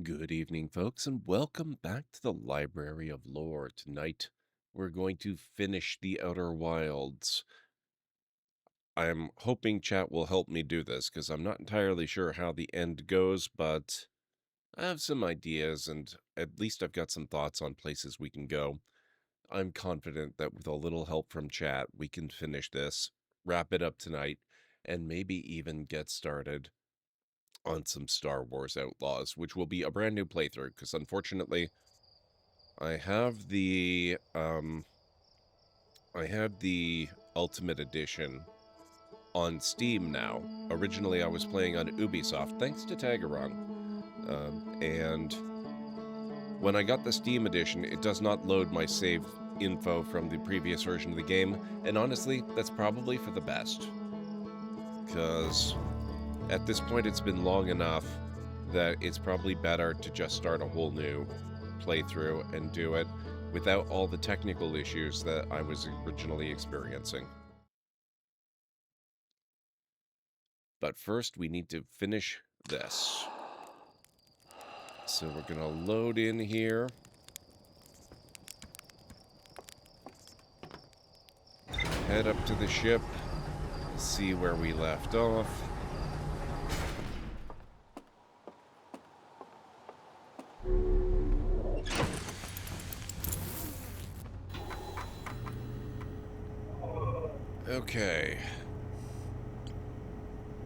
Good evening, folks, and welcome back to the Library of Lore. Tonight, we're going to finish The Outer Wilds. I'm hoping chat will help me do this, because I'm not entirely sure how the end goes, but I have some ideas, and at least I've got some thoughts on places we can go. I'm confident that with a little help from chat, we can finish this, wrap it up tonight, and maybe even get started on some Star Wars Outlaws, which will be a brand new playthrough, because unfortunately, I have the Ultimate Edition on Steam now. Originally, I was playing on Ubisoft, thanks to Tagarong. And when I got the Steam Edition, it does not load my save info from the previous version of the game, and honestly, that's probably for the best. Because at this point, it's been long enough that it's probably better to just start a whole new playthrough and do it without all the technical issues that I was originally experiencing. But first, we need to finish this. So we're going to load in here. Head up to the ship. See where we left off. Okay.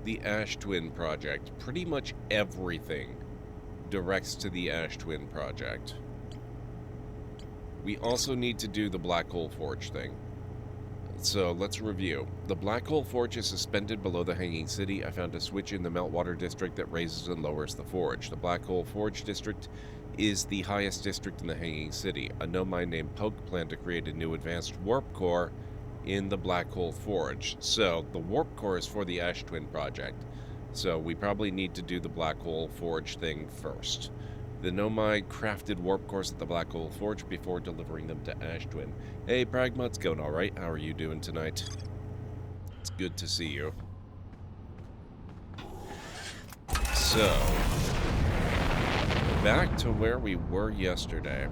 The Ash Twin Project. Pretty much everything directs to the Ash Twin Project. We also need to do the Black Hole Forge thing. So let's review. The Black Hole Forge is suspended below the Hanging City. I found a switch in the Meltwater District that raises and lowers the forge. The Black Hole Forge District is the highest district in the Hanging City. A no-mind named Poke planned to create a new advanced warp core in the Black Hole Forge. So the warp core is for the Ash Twin Project. So we probably need to do the Black Hole Forge thing first. The Nomai crafted warp cores at the Black Hole Forge before delivering them to Ash Twin. Hey, Pragma's going all right. How are you doing tonight? It's good to see you. So, back to where we were yesterday.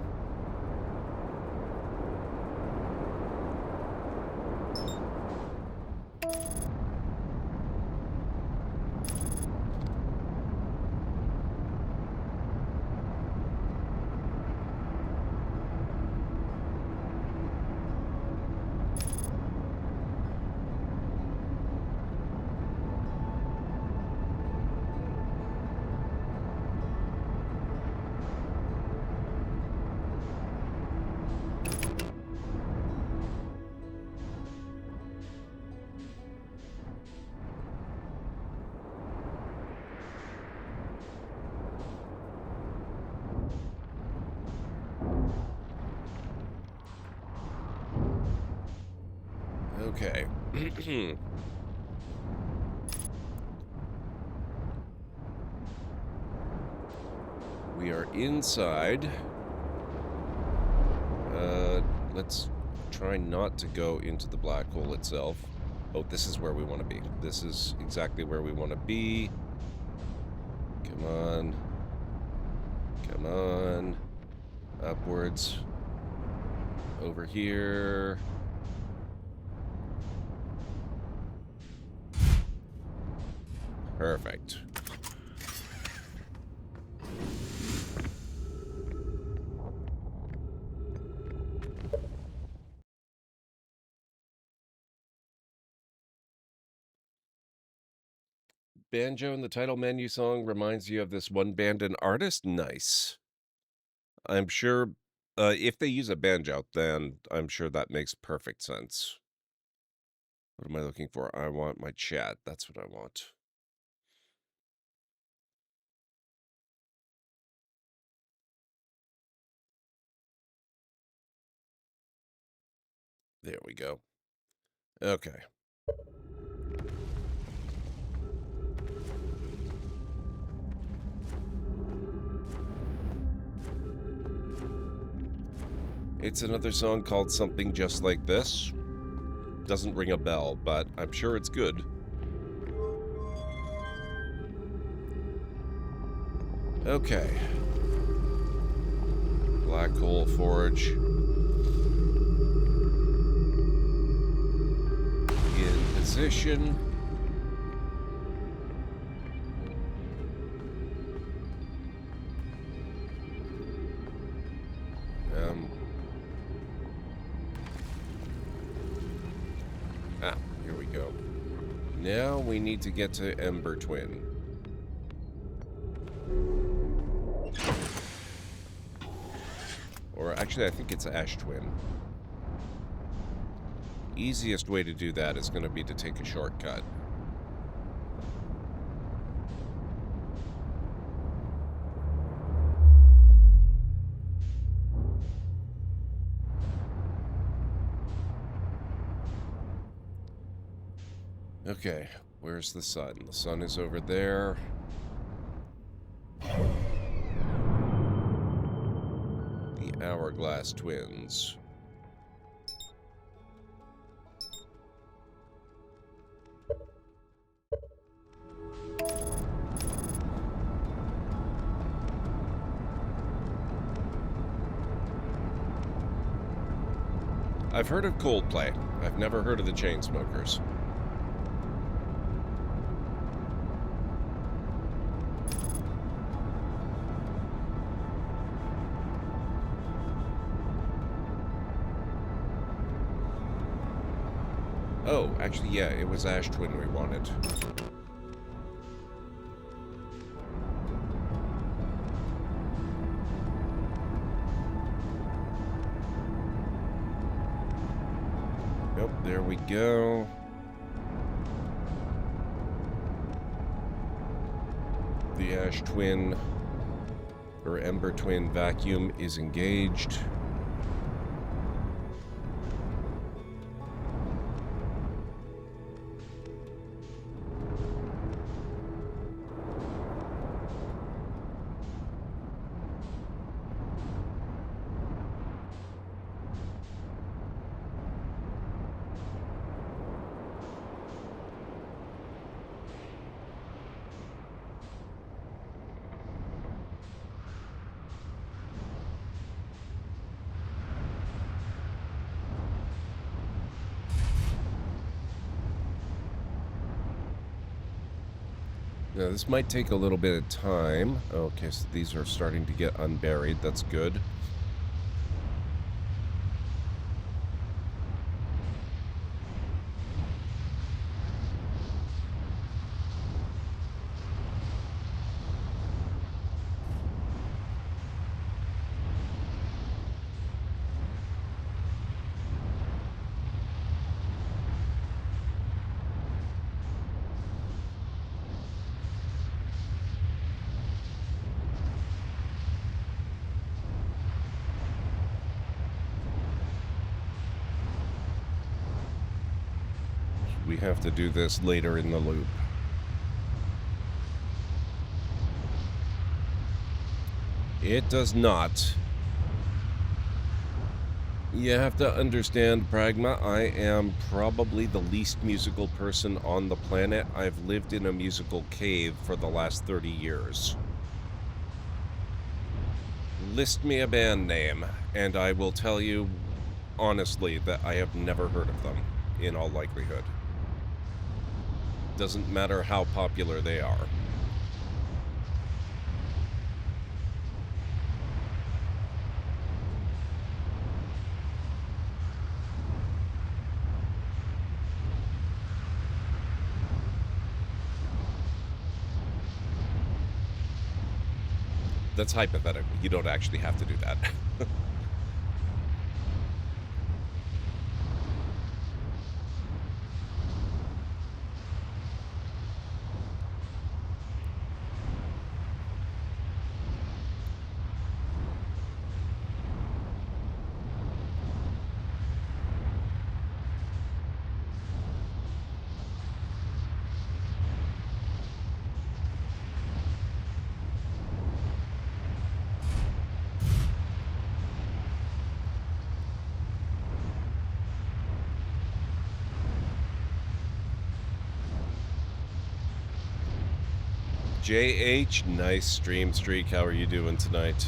Okay. We are inside. Let's try not to go into the black hole itself. Oh, this is where we want to be. This is exactly where we want to be. Come on. Come on. Upwards. Over here. Perfect. Banjo in the title menu song reminds you of this one band and artist? Nice. I'm sure if they use a banjo, then I'm sure that makes perfect sense. What am I looking for? I want my chat. That's what I want. There we go. Okay. It's another song called Something Just Like This. Doesn't ring a bell, but I'm sure it's good. Okay. Black hole forge. In position. Here we go. Now we need to get to Ember Twin. Or actually, I think it's Ash Twin. Easiest way to do that is going to be to take a shortcut. Okay, where's the sun? The sun is over there. The Hourglass Twins. I've heard of Coldplay. I've never heard of the Chainsmokers. Oh, actually, yeah, it was Ash Twin we wanted. Yep, there we go. The Ash Twin, or Ember Twin vacuum is engaged. Now, this might take a little bit of time. Okay, so these are starting to get unburied. That's good. We have to do this later in the loop. It does not. You have to understand, Pragma, I am probably the least musical person on the planet. I've lived in a musical cave for the last 30 years. List me a band name, and I will tell you honestly that I have never heard of them, in all likelihood. Doesn't matter how popular they are. That's hypothetical. You don't actually have to do that. JH, nice stream streak. How are you doing tonight?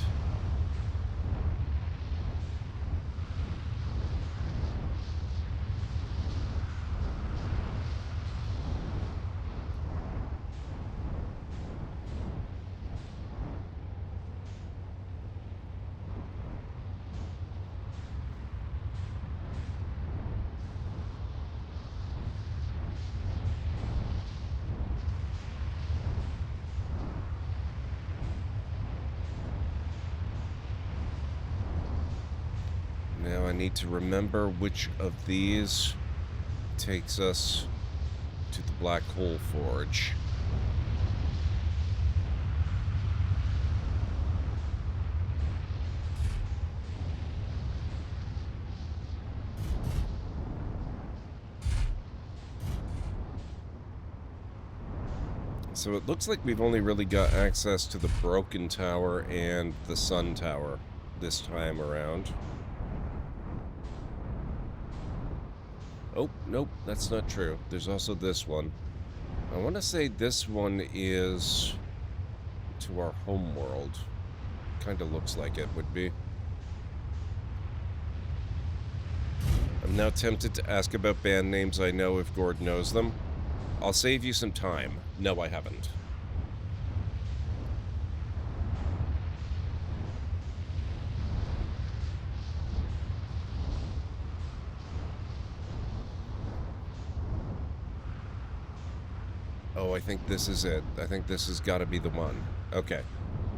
Now I need to remember which of these takes us to the Black Hole Forge. So it looks like we've only really got access to the Broken Tower and the Sun Tower this time around. Oh, nope, that's not true. There's also this one. I want to say this one is to our home world. Kind of looks like it would be. I'm now tempted to ask about band names I know if Gord knows them. I'll save you some time. No, I haven't. Oh, I think this is it. I think this has got to be the one. Okay.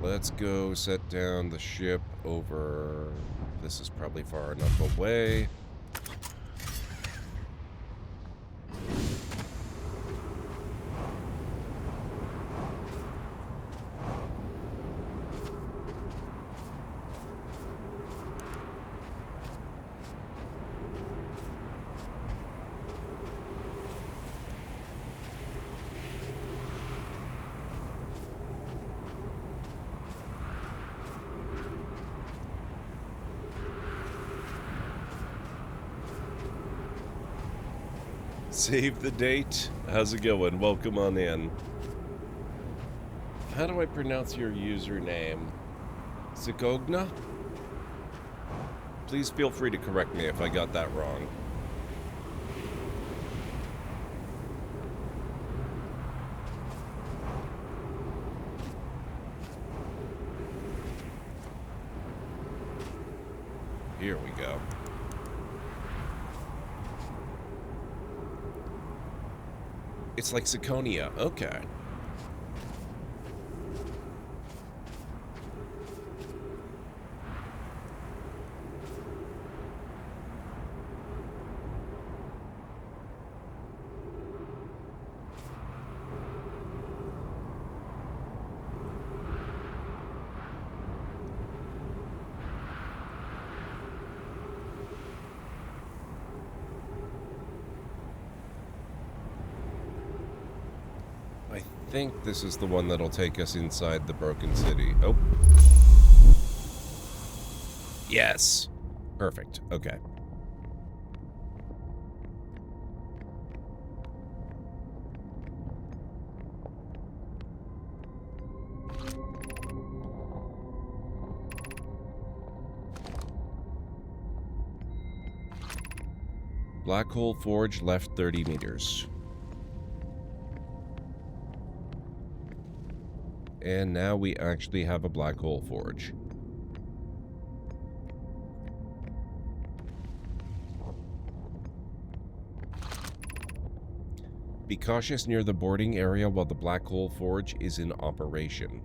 Let's go set down the ship over... This is probably far enough away. Save the date. How's it going? Welcome on in. How do I pronounce your username? Sikogna? Please feel free to correct me if I got that wrong. Here we go. It's like Siconia. Okay. I think this is the one that'll take us inside the Broken City. Oh. Yes. Perfect. Okay. Black Hole Forge left 30 meters. And now we actually have a Black Hole Forge. Be cautious near the boarding area while the Black Hole Forge is in operation.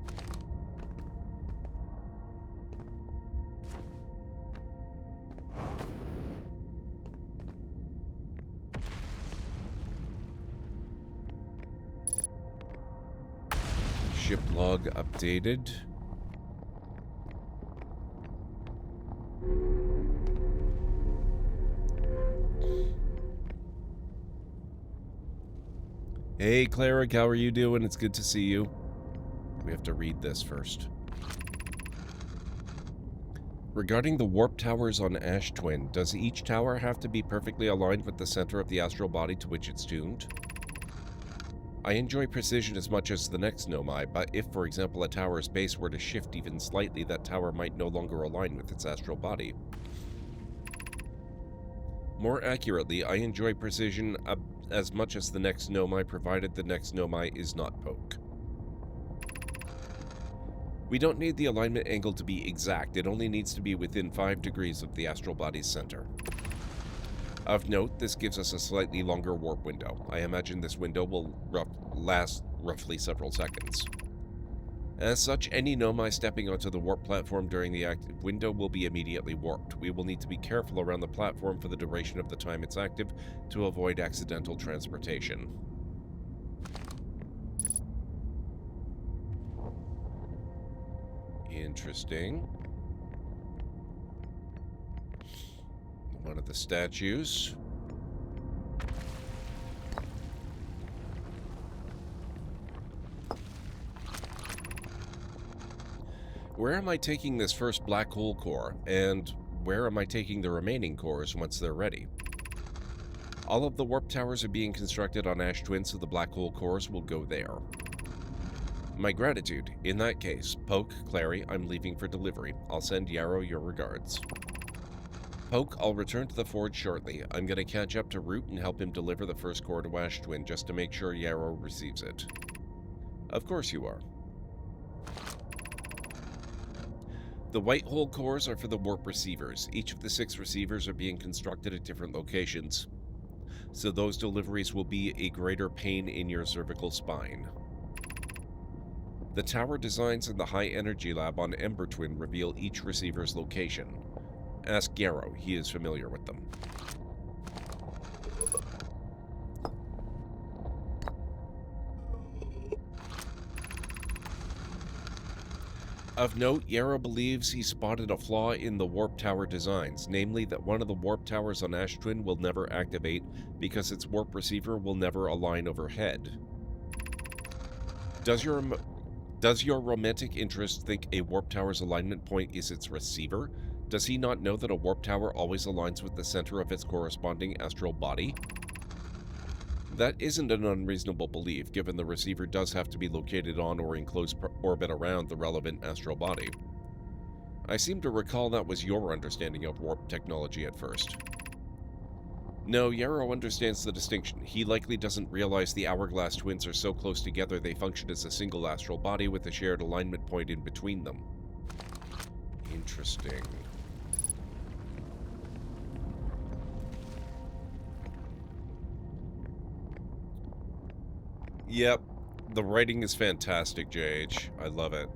Ship log updated. Hey, Cleric, how are you doing? It's good to see you. We have to read this first. Regarding the warp towers on Ash Twin, does each tower have to be perfectly aligned with the center of the astral body to which it's tuned? I enjoy precision as much as the next Nomai, but if, for example, a tower's base were to shift even slightly, that tower might no longer align with its astral body. More accurately, I enjoy precision as much as the next Nomai, provided the next Nomai is not poke. We don't need the alignment angle to be exact, it only needs to be within 5 degrees of the astral body's center. Of note, this gives us a slightly longer warp window. I imagine this window will last roughly several seconds. As such, any Nomai stepping onto the warp platform during the active window will be immediately warped. We will need to be careful around the platform for the duration of the time it's active to avoid accidental transportation. Interesting. One of the statues. Where am I taking this first black hole core, and where am I taking the remaining cores once they're ready? All of the warp towers are being constructed on Ash Twin, so the black hole cores will go there. My gratitude. In that case, Poke, Clary, I'm leaving for delivery. I'll send Yarrow your regards. Poke, I'll return to the forge shortly. I'm gonna catch up to Root and help him deliver the first core to Ash Twin just to make sure Yarrow receives it. Of course you are. The white hole cores are for the warp receivers. Each of the 6 receivers are being constructed at different locations, so those deliveries will be a greater pain in your cervical spine. The tower designs in the High Energy Lab on Ember Twin reveal each receiver's location. Ask Yarrow, he is familiar with them. Of note, Yarrow believes he spotted a flaw in the warp tower designs, namely that one of the warp towers on Ash Twin will never activate because its warp receiver will never align overhead. Does your romantic interest think a warp tower's alignment point is its receiver? Does he not know that a warp tower always aligns with the center of its corresponding astral body? That isn't an unreasonable belief, given the receiver does have to be located on or in close orbit around the relevant astral body. I seem to recall that was your understanding of warp technology at first. No, Yarrow understands the distinction. He likely doesn't realize the hourglass twins are so close together they function as a single astral body with a shared alignment point in between them. Interesting. Yep, the writing is fantastic, JH. I love it.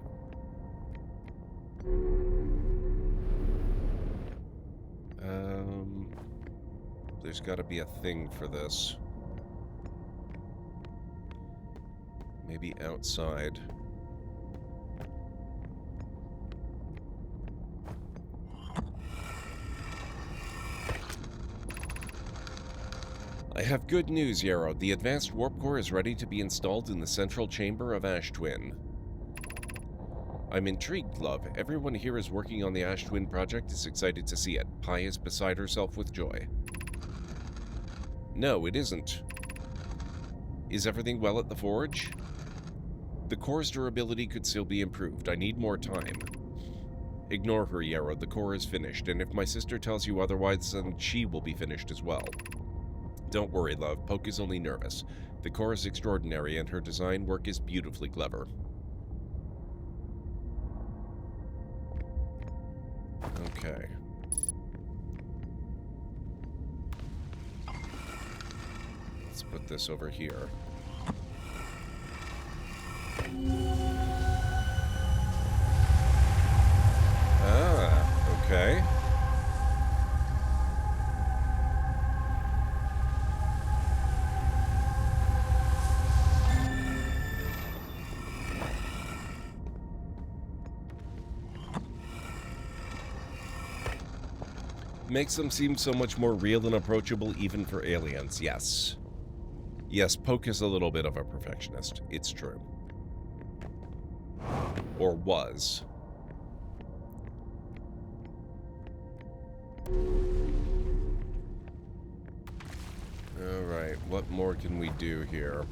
There's gotta be a thing for this. Maybe outside. I have good news, Yarrow. The advanced warp core is ready to be installed in the central chamber of Ash Twin. I'm intrigued, love. Everyone here is working on the Ash Twin project is excited to see it. Pi is beside herself with joy. No, it isn't. Is everything well at the forge? The core's durability could still be improved. I need more time. Ignore her, Yarrow. The core is finished, and if my sister tells you otherwise, then she will be finished as well. Don't worry, love. Poke is only nervous. The core is extraordinary, and her design work is beautifully clever. Okay. Let's put this over here. Ah, okay. Makes them seem so much more real and approachable even for aliens, yes. Yes, Poke is a little bit of a perfectionist. It's true. Or was. Alright, what more can we do here?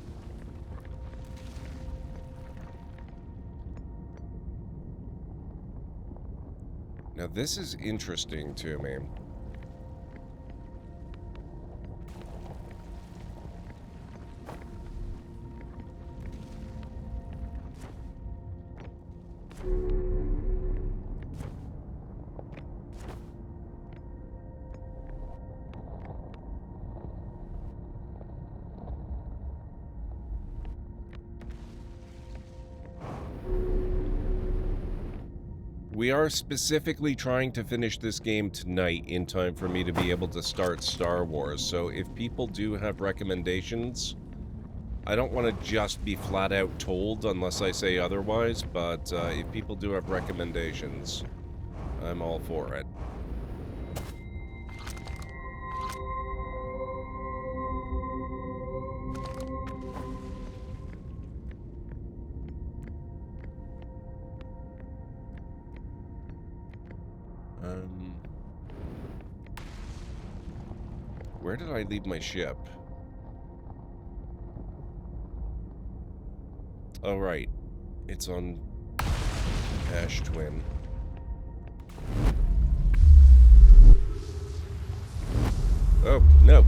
Now this is interesting to me. We are specifically trying to finish this game tonight in time for me to be able to start Star Wars, so if people do have recommendations, I don't want to just be flat out told unless I say otherwise, but if people do have recommendations, I'm all for it. Where did I leave my ship? Oh, right. It's on Ash Twin. Oh, no.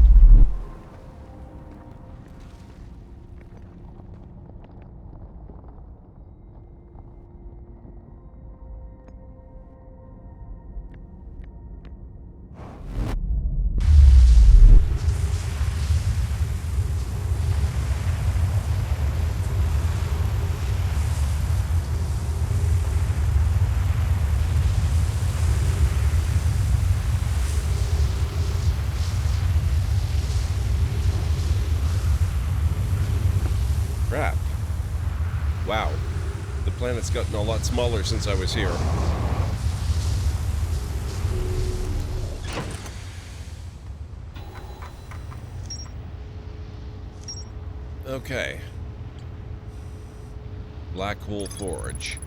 Crap. Wow. The planet's gotten a lot smaller since I was here. Okay. Black Hole Forge.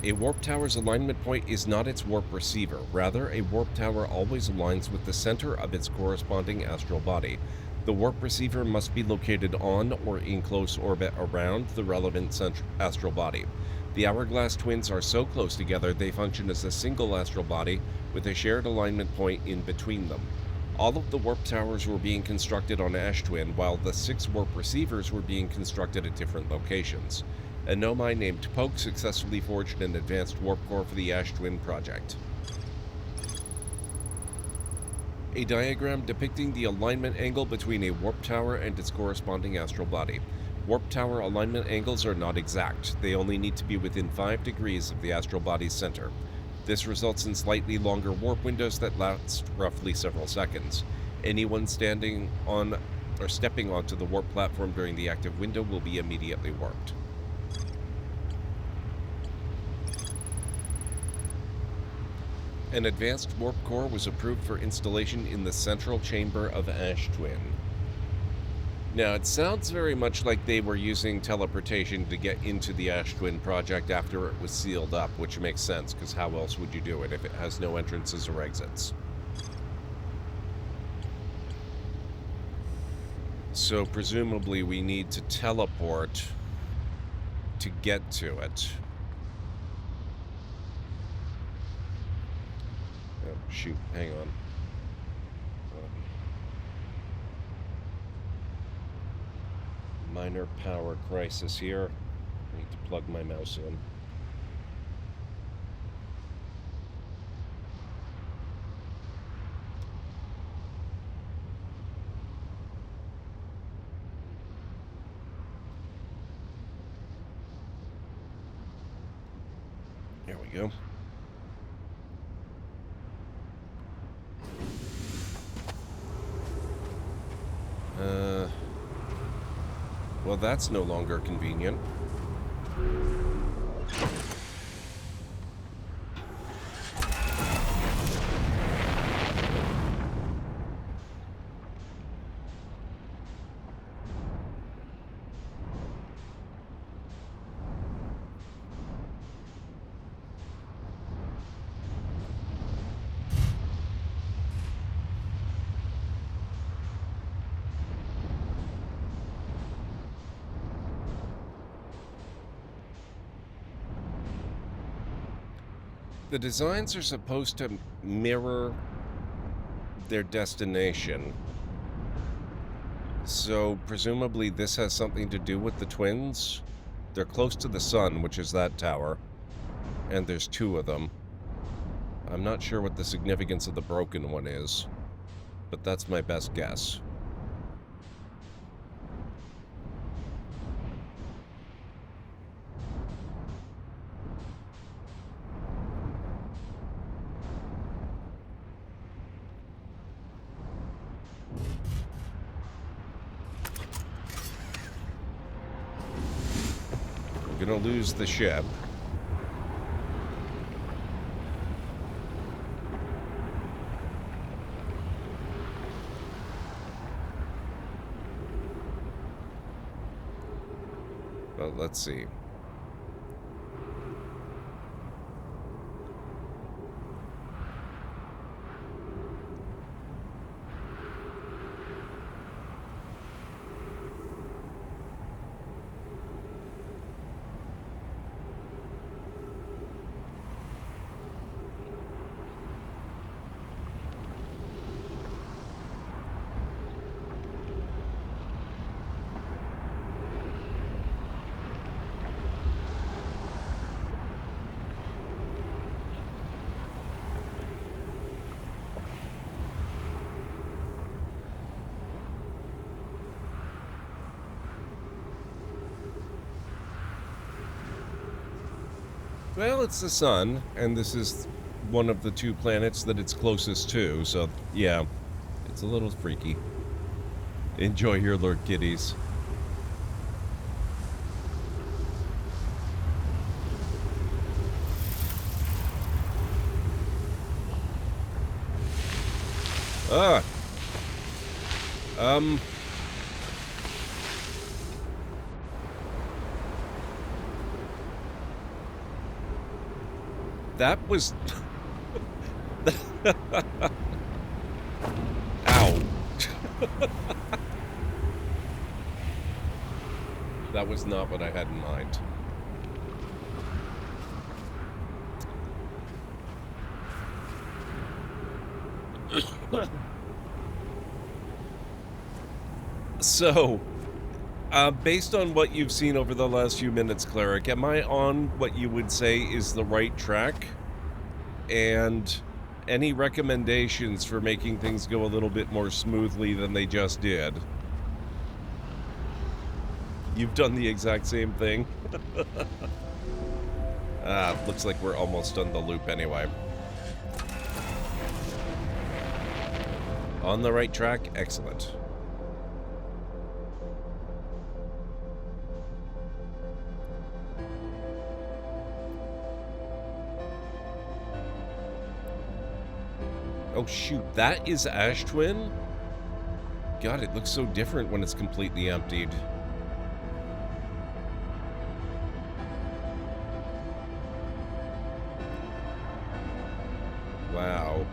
A warp tower's alignment point is not its warp receiver. Rather, a warp tower always aligns with the center of its corresponding astral body. The warp receiver must be located on or in close orbit around the relevant astral body. The hourglass twins are so close together they function as a single astral body with a shared alignment point in between them. All of the warp towers were being constructed on Ash Twin, while the 6 warp receivers were being constructed at different locations. A Nomai named Poke successfully forged an advanced warp core for the Ash Twin project. A diagram depicting the alignment angle between a warp tower and its corresponding astral body. Warp tower alignment angles are not exact. They only need to be within 5 degrees of the astral body's center. This results in slightly longer warp windows that last roughly several seconds. Anyone standing on or stepping onto the warp platform during the active window will be immediately warped. An advanced warp core was approved for installation in the central chamber of Ash Twin. Now, it sounds very much like they were using teleportation to get into the Ash Twin project after it was sealed up, which makes sense, because how else would you do it if it has no entrances or exits? So, presumably, we need to teleport to get to it. Oh, shoot, hang on. Minor power crisis here. I need to plug my mouse in. There we go. Well, that's no longer convenient. The designs are supposed to mirror their destination. So, presumably this has something to do with the twins? They're close to the sun, which is that tower. And there's 2 of them. I'm not sure what the significance of the broken one is, but that's my best guess. Gonna lose the ship. But let's see. Well, it's the sun, and this is one of the two planets that it's closest to, so yeah, it's a little freaky. Enjoy your lurk, kiddies. Ah! That was... Ow. That was not what I had in mind. So, based on what you've seen over the last few minutes, Cleric, am I on what you would say is the right track? And any recommendations for making things go a little bit more smoothly than they just did? You've done the exact same thing. Looks like we're almost done the loop anyway. On the right track? Excellent. Oh shoot, that is Ash Twin? God, it looks so different when it's completely emptied. Wow.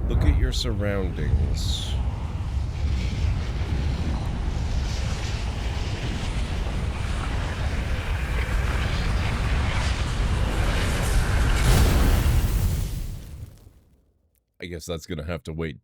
Look at your surroundings. I guess that's gonna have to wait.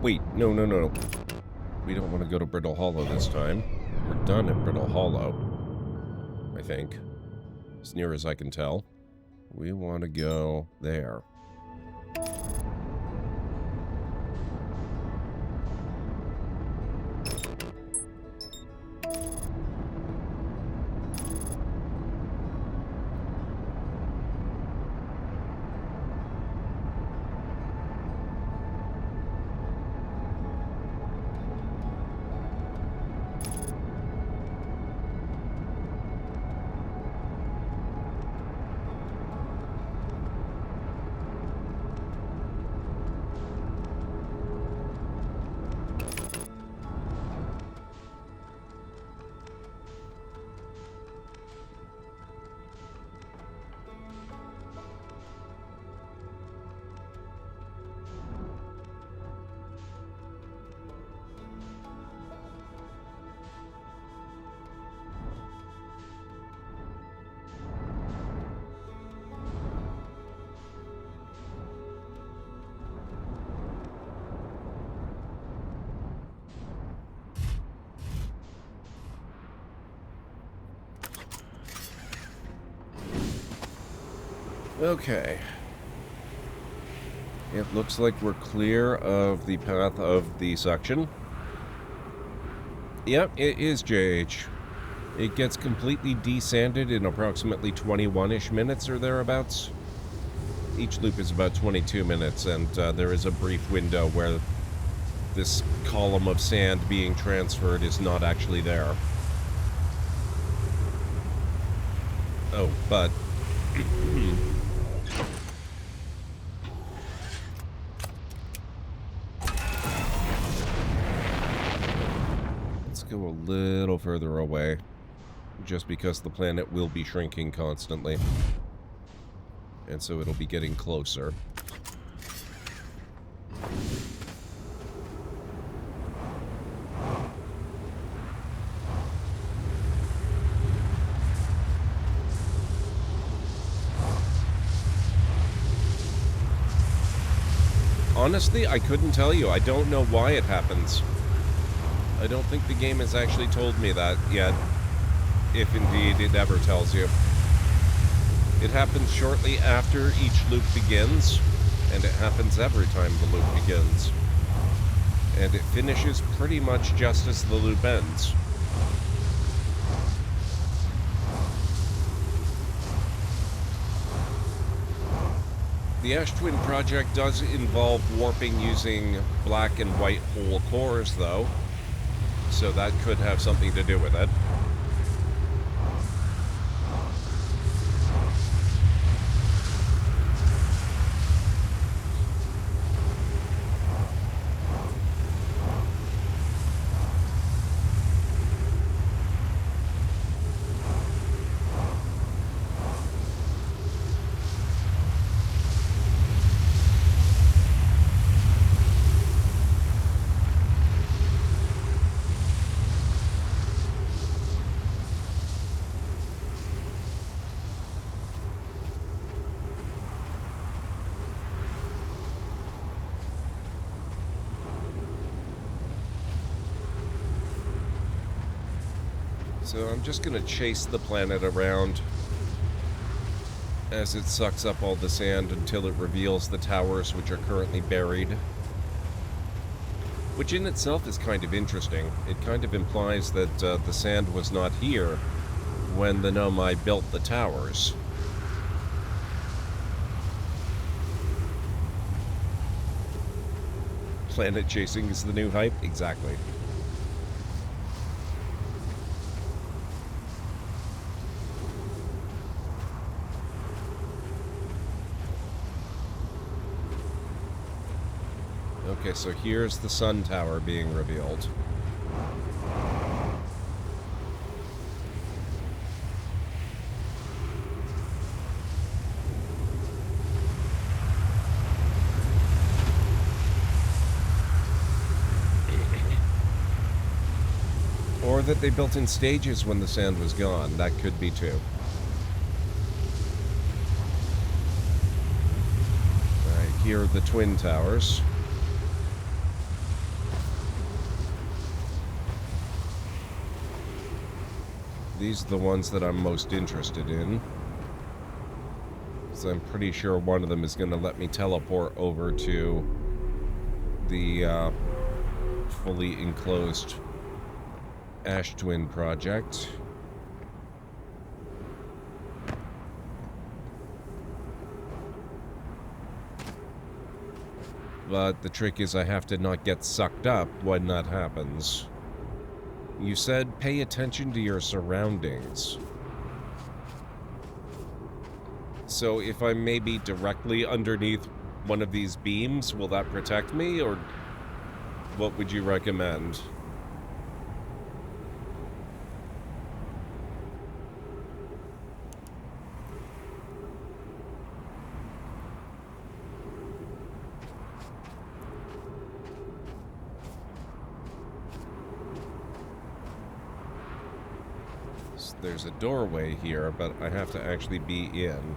Wait, no, no, no, no. We don't want to go to Brittle Hollow this time. We're done at Brittle Hollow, I think. As near as I can tell. We want to go there. Okay. It looks like we're clear of the path of the suction. Yep, it is JH. It gets completely desanded in approximately 21-ish minutes or thereabouts. Each loop is about 22 minutes, and there is a brief window where this column of sand being transferred is not actually there. Oh, but... let's go a little further away, just because the planet will be shrinking constantly. And so it'll be getting closer. Honestly, I couldn't tell you. I don't know why it happens. I don't think the game has actually told me that yet, if indeed it ever tells you. It happens shortly after each loop begins, and it happens every time the loop begins. And it finishes pretty much just as the loop ends. The Ash Twin project does involve warping using black and white hole cores, though, so that could have something to do with it. So I'm just going to chase the planet around as it sucks up all the sand until it reveals the towers which are currently buried. Which in itself is kind of interesting. It kind of implies that the sand was not here when the Nomai built the towers. Planet chasing is the new hype? Exactly. Okay, so here's the sun tower being revealed. Or that they built in stages when the sand was gone. That could be too. Alright, here are the twin towers. These are the ones that I'm most interested in. So I'm pretty sure one of them is going to let me teleport over to the fully enclosed Ash Twin project. But the trick is I have to not get sucked up when that happens. You said pay attention to your surroundings. So if I'm maybe directly underneath one of these beams, will that protect me, or what would you recommend? So there's a doorway here, but I have to actually be in.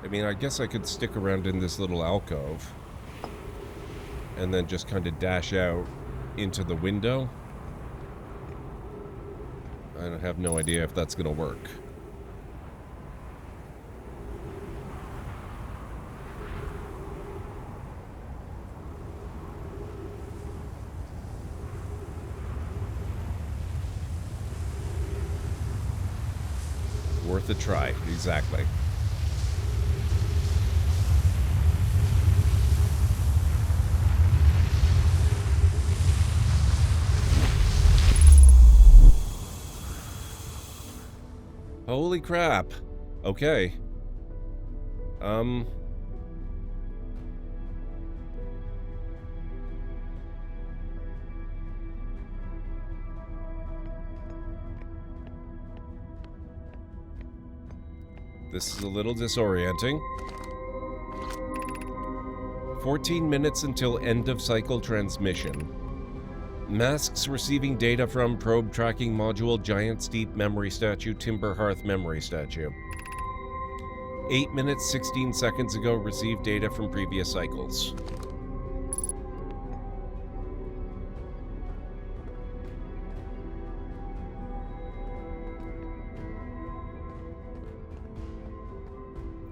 I mean, I guess I could stick around in this little alcove and then just kind of dash out into the window. I have no idea if that's going to work. Worth a try, exactly. Holy crap. Okay. This is a little disorienting. 14 minutes until end of cycle transmission. Masks receiving data from probe tracking module, giant steep memory statue, timber hearth memory statue. 8 minutes 16 seconds ago received data from previous cycles.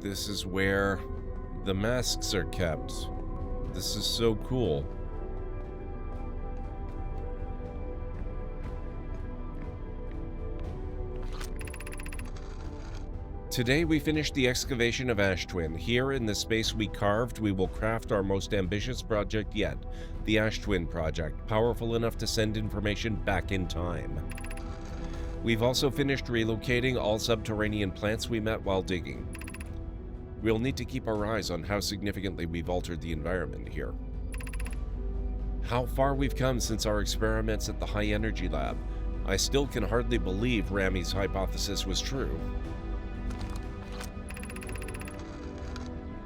This is where the masks are kept. This is so cool. Today we finished the excavation of Ash Twin. Here in the space we carved, we will craft our most ambitious project yet, the Ash Twin project, powerful enough to send information back in time. We've also finished relocating all subterranean plants we met while digging. We'll need to keep our eyes on how significantly we've altered the environment here. How far we've come since our experiments at the High Energy Lab. I still can hardly believe Rami's hypothesis was true.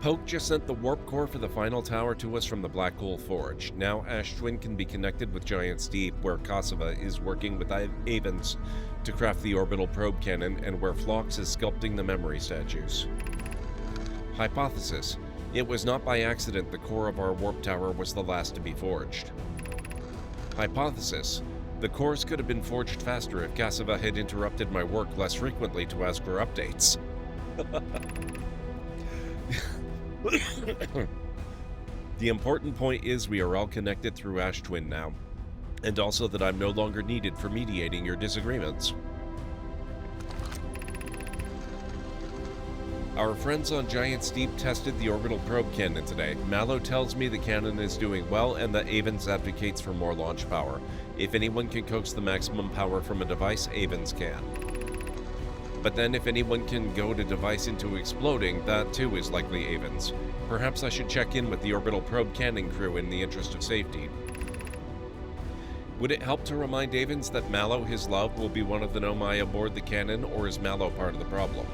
Poke just sent the warp core for the final tower to us from the Black Hole Forge. Now Ash Twin can be connected with Giant Steep, where Kosovo is working with Avens to craft the orbital probe cannon, and where Phlox is sculpting the memory statues. Hypothesis: it was not by accident the core of our warp tower was the last to be forged. Hypothesis: the cores could have been forged faster if Kosovo had interrupted my work less frequently to ask for updates. The important point is we are all connected through Ash Twin now, and also that I'm no longer needed for mediating your disagreements. Our friends on Giant Steep tested the orbital probe cannon today. Mallow tells me the cannon is doing well and that Avens advocates for more launch power. If anyone can coax the maximum power from a device, Avens can. But then if anyone can goad a device into exploding, that too is likely Avens. Perhaps I should check in with the orbital probe cannon crew in the interest of safety. Would it help to remind Avens that Mallow, his love, will be one of the Nomai aboard the cannon, or is Mallow part of the problem?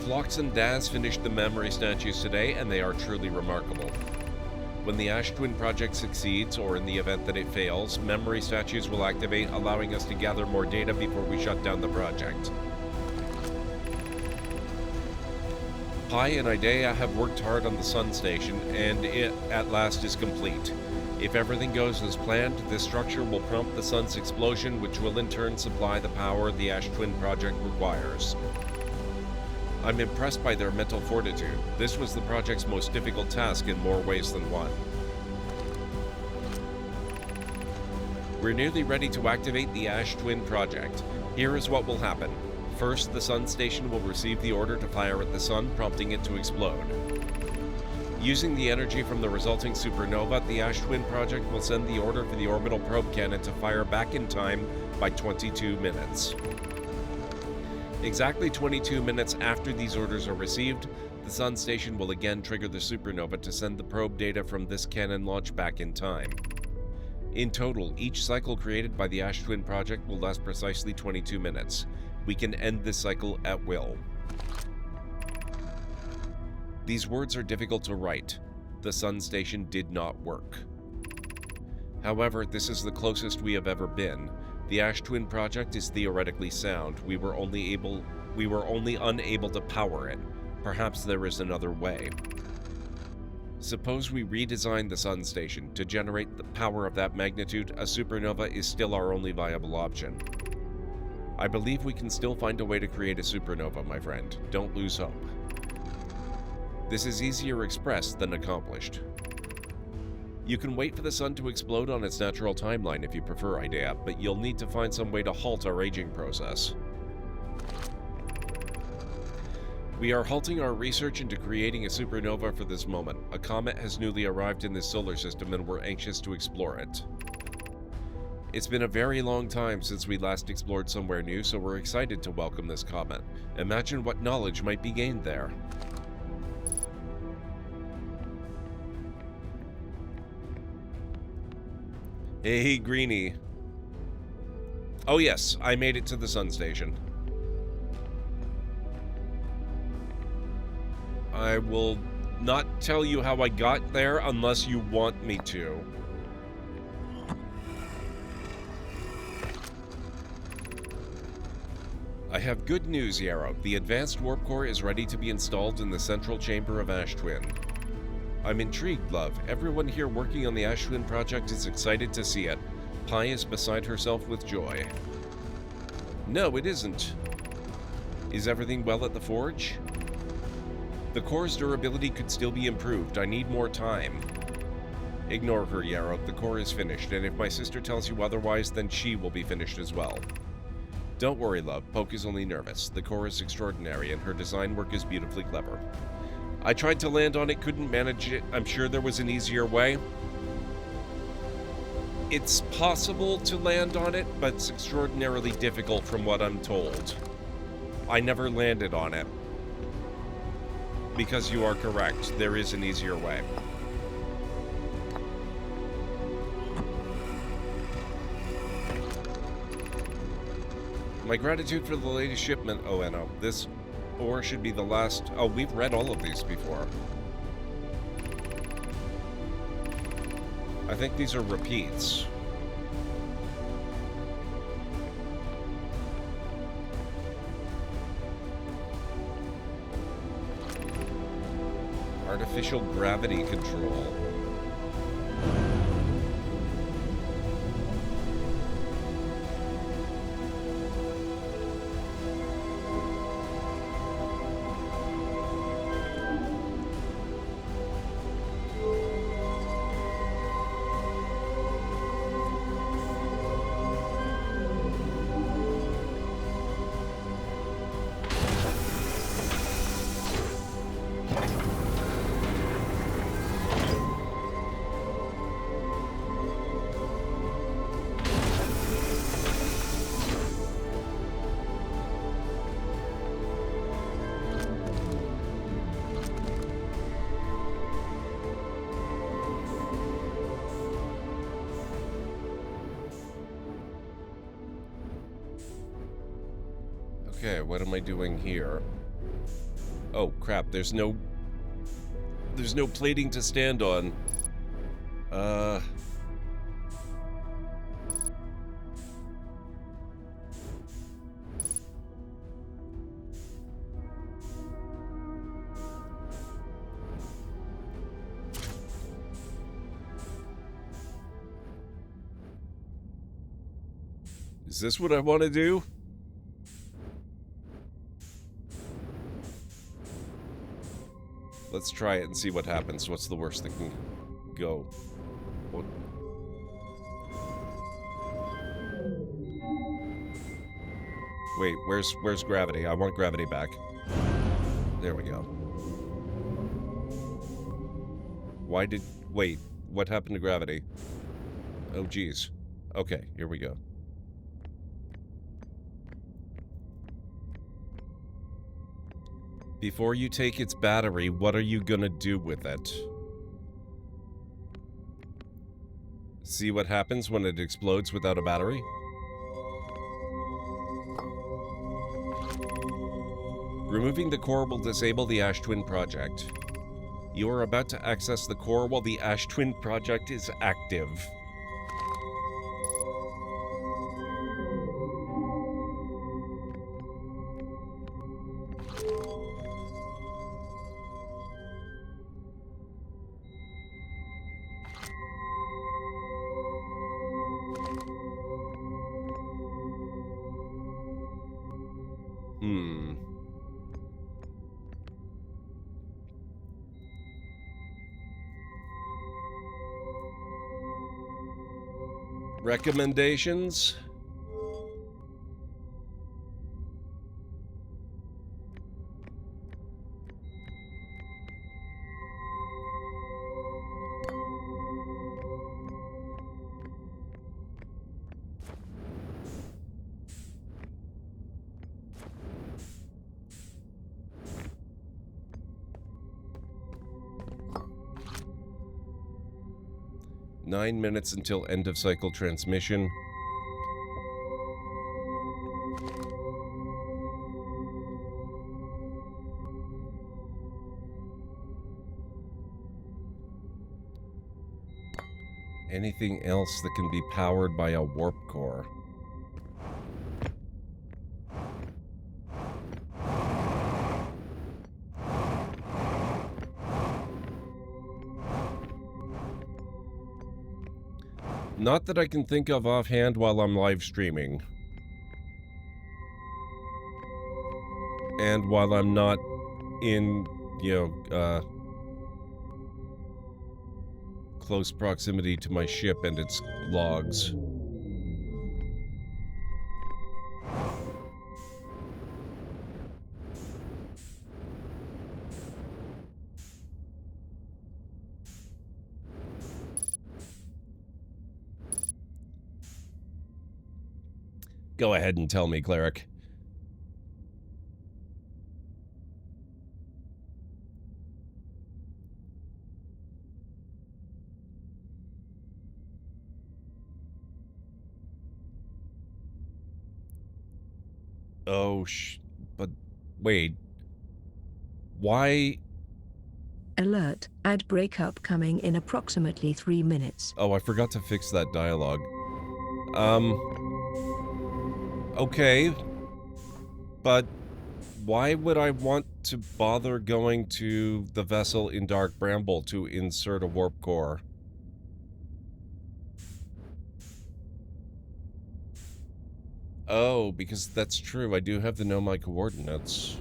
Phlox and Daz finished the memory statues today, and they are truly remarkable. When the Ash Twin project succeeds, or in the event that it fails, memory statues will activate, allowing us to gather more data before we shut down the project. Pi and Idea have worked hard on the Sun Station, and it at last is complete. If everything goes as planned, this structure will prompt the Sun's explosion, which will in turn supply the power the Ash Twin project requires. I'm impressed by their mental fortitude. This was the project's most difficult task in more ways than one. We're nearly ready to activate the Ash Twin project. Here is what will happen. First, the Sun Station will receive the order to fire at the Sun, prompting it to explode. Using the energy from the resulting supernova, the Ash Twin project will send the order for the orbital probe cannon to fire back in time by 22 minutes. Exactly 22 minutes after these orders are received, the Sun Station will again trigger the supernova to send the probe data from this cannon launch back in time. In total, each cycle created by the Ash Twin project will last precisely 22 minutes. We can end this cycle at will. These words are difficult to write. The Sun Station did not work. However, this is the closest we have ever been. The Ash Twin project is theoretically sound. We were only unable to power it. Perhaps there is another way. Suppose we redesign the Sun Station. To generate the power of that magnitude, a supernova is still our only viable option. I believe we can still find a way to create a supernova, my friend. Don't lose hope. This is easier expressed than accomplished. You can wait for the Sun to explode on its natural timeline if you prefer, Idea, but you'll need to find some way to halt our aging process. We are halting our research into creating a supernova for this moment. A comet has newly arrived in this solar system and we're anxious to explore it. It's been a very long time since we last explored somewhere new, so we're excited to welcome this comet. Imagine what knowledge might be gained there. Hey, Greenie. Oh yes, I made it to the Sun Station. I will not tell you how I got there unless you want me to. I have good news, Yarrow. The advanced warp core is ready to be installed in the central chamber of Ash Twin. I'm intrigued, love. Everyone here working on the Ash Twin project is excited to see it. Pi is beside herself with joy. No, it isn't. Is everything well at the forge? The core's durability could still be improved. I need more time. Ignore her, Yarrow. The core is finished, and if my sister tells you otherwise, then she will be finished as well. Don't worry, love. Poke is only nervous. The core is extraordinary, and her design work is beautifully clever. I tried to land on it, couldn't manage it. I'm sure there was an easier way. It's possible to land on it, but it's extraordinarily difficult from what I'm told. I never landed on it. Because you are correct, there is an easier way. My gratitude for the latest shipment, ONO. This ore should be the last... Oh, we've read all of these before. I think these are repeats. Artificial gravity control. Okay, what am I doing here? Oh, crap. There's no plating to stand on. Is this what I want to do? Let's try it and see what happens. What's the worst that can go? What? Wait, where's gravity? I want gravity back. There we go. Wait, what happened to gravity? Oh, geez. Okay, here we go. Before you take its battery, what are you gonna do with it? See what happens when it explodes without a battery? Removing the core will disable the Ash Twin project. You are about to access the core while the Ash Twin project is active. Recommendations? Nine minutes until end of cycle transmission. Anything else that can be powered by a warp core? Not that I can think of offhand while I'm live streaming. And while I'm not in, close proximity to my ship and its logs. Go ahead and tell me, Cleric. Oh, but wait. Why? Alert, ad breakup coming in approximately 3 minutes. Oh, I forgot to fix that dialogue. Okay. But why would I want to bother going to the vessel in Dark Bramble to insert a warp core? Oh, because that's true. I do have to know my coordinates.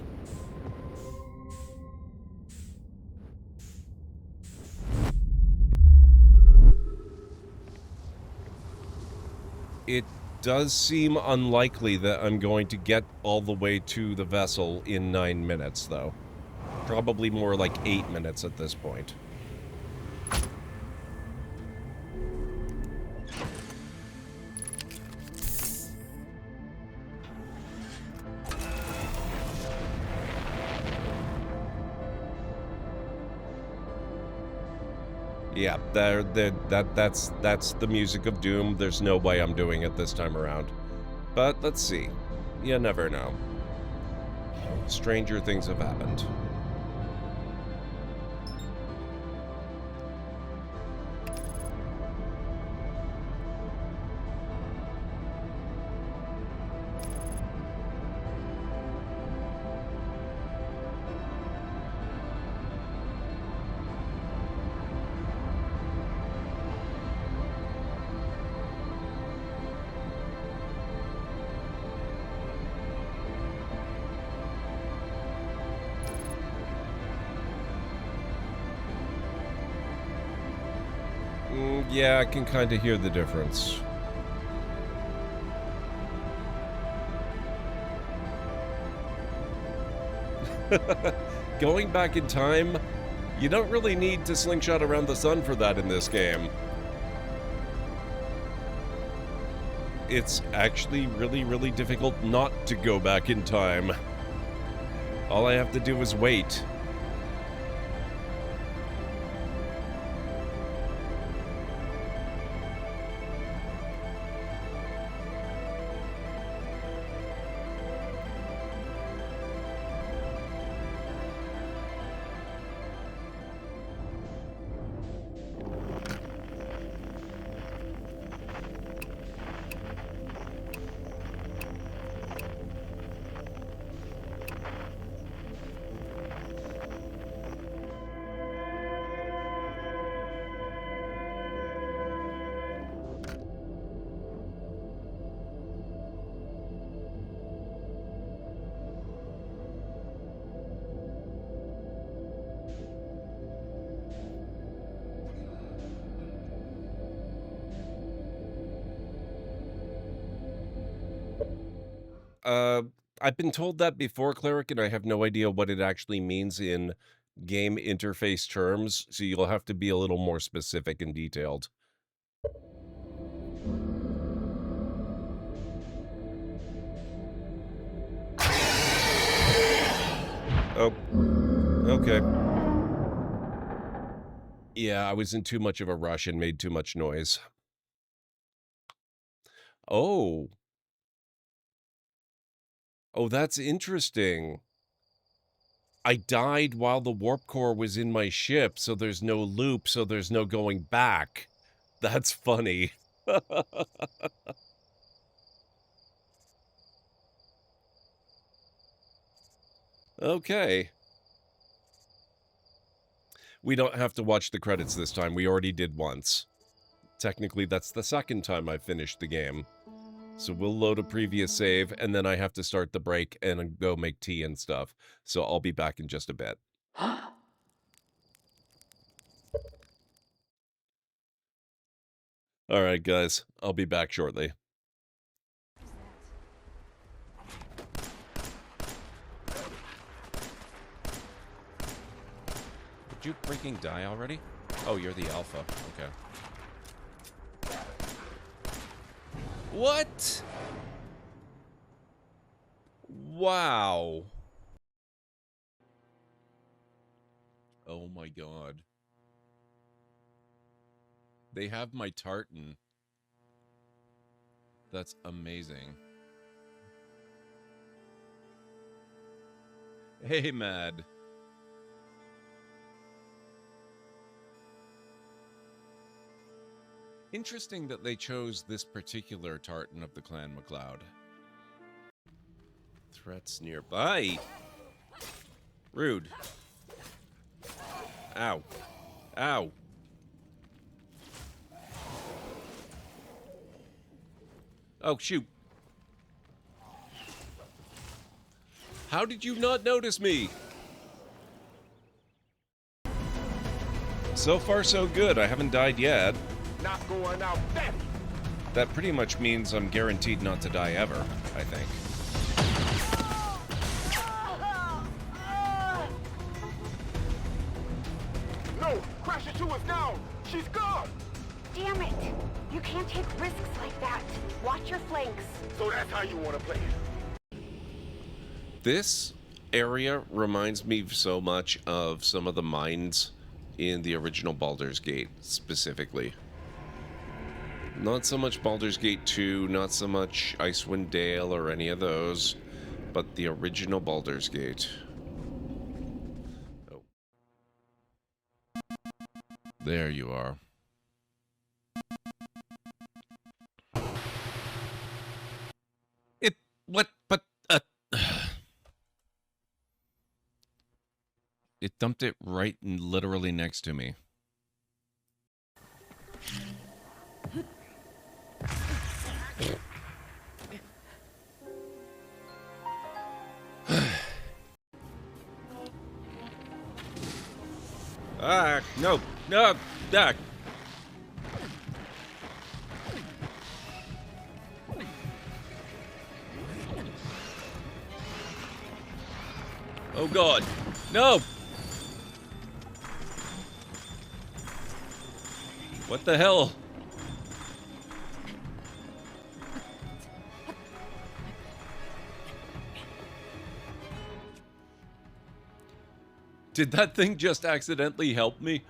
It does seem unlikely that I'm going to get all the way to the vessel in 9 minutes, though. Probably more like 8 minutes at this point. Yeah, that's the music of doom. There's no way I'm doing it this time around. But let's see. You never know. Stranger things have happened. Yeah, I can kind of hear the difference. Going back in time, you don't really need to slingshot around the sun for that in this game. It's actually really, really difficult not to go back in time. All I have to do is wait. I've been told that before, Cleric, and I have no idea what it actually means in game interface terms, so you'll have to be a little more specific and detailed. Oh, okay. Yeah, I was in too much of a rush and made too much noise. Oh. Oh, that's interesting. I died while the warp core was in my ship, so there's no loop, so there's no going back. That's funny. Okay. We don't have to watch the credits this time. We already did once. Technically, that's the second time I've finished the game. So we'll load a previous save, and then I have to start the break and go make tea and stuff. So I'll be back in just a bit. Alright, guys. I'll be back shortly. Did you freaking die already? Oh, you're the alpha. Okay. What? Wow. Oh my god. They have my tartan. That's amazing. Hey, Mad. Interesting that they chose this particular tartan of the Clan McLeod. Threats nearby. Rude. Ow. Ow. Oh, shoot. How did you not notice me? So far, so good. I haven't died yet. Not going out there. That pretty much means I'm guaranteed not to die ever, I think. No, crash into us now. She's gone. Damn it! You can't take risks like that. Watch your flanks. So that's how you want to play it. This area reminds me so much of some of the mines in the original Baldur's Gate, specifically. Not so much Baldur's Gate 2, not so much Icewind Dale or any of those, but the original Baldur's Gate. Oh. There you are. It dumped it right and literally next to me. Ah, no, no, ah. Oh god. No! What the hell? Did that thing just accidentally help me?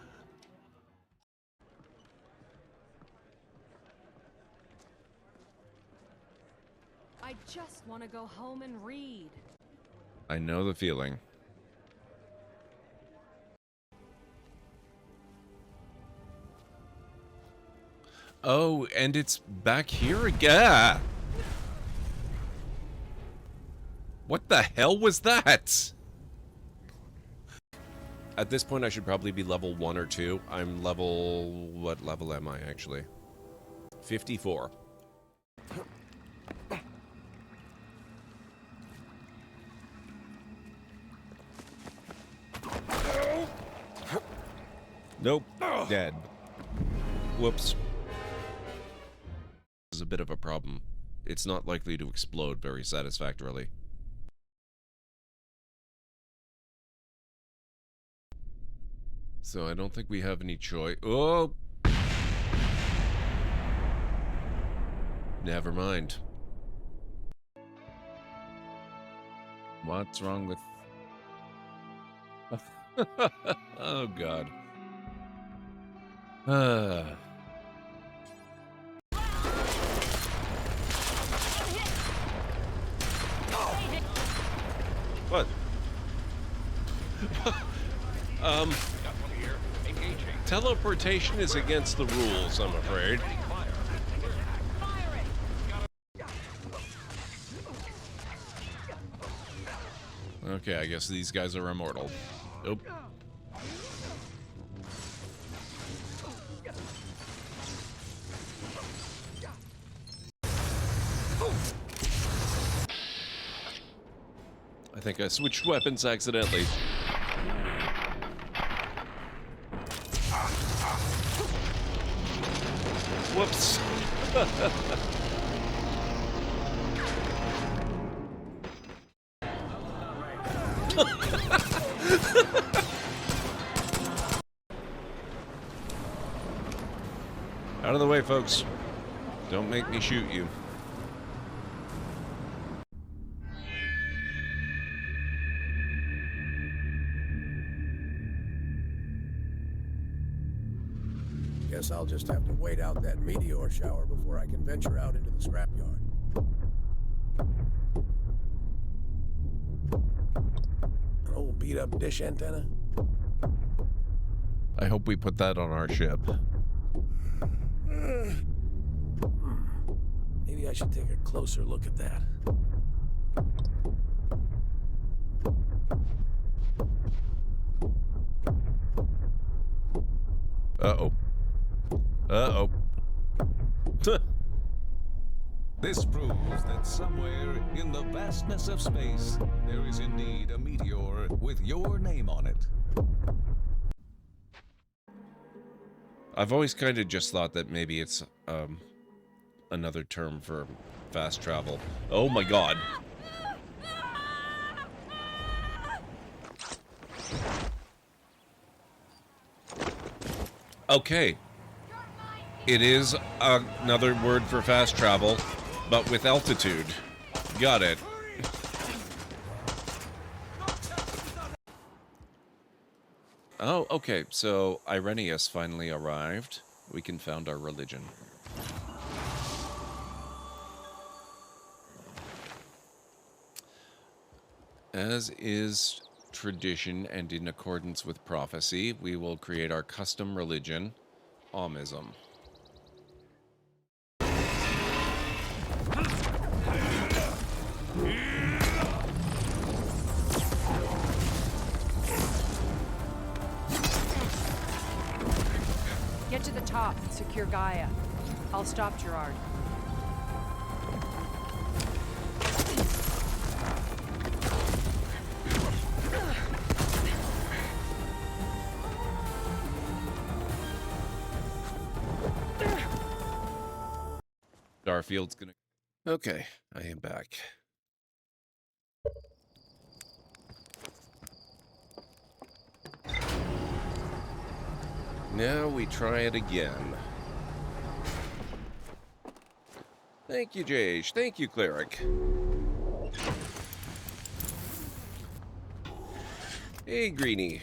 I just want to go home and read. I know the feeling. Oh, and it's back here again. What the hell was that? At this point, I should probably be level 1 or 2. I'm level... What level am I, actually? 54. Nope. Dead. Whoops. This is a bit of a problem. It's not likely to explode very satisfactorily. So I don't think we have any choice. Oh! Never mind. What's wrong with... Oh, God. What? Teleportation is against the rules, I'm afraid. Okay, I guess these guys are immortal. Nope. I think I switched weapons accidentally. Whoops. Out of the way, folks. Don't make me shoot you. Guess I'll just have to wait out that meteor shower before I can venture out into the scrapyard. An old beat-up dish antenna? I hope we put that on our ship. Maybe I should take a closer look at that. Uh-oh. Uh-oh. This proves that somewhere in the vastness of space, there is indeed a meteor with your name on it. I've always kind of just thought that maybe it's, another term for fast travel. Oh my god. Okay. It is another word for fast travel, but with altitude. Got it. Oh, okay. So Irenaeus finally arrived. We can found our religion. As is tradition and in accordance with prophecy, we will create our custom religion, Omism. Get to the top and secure Gaia. I'll stop Gerard. Starfield's gonna... Okay, I am back. Now we try it again. Thank you, Jage. Thank you, Cleric. Hey, Greenie.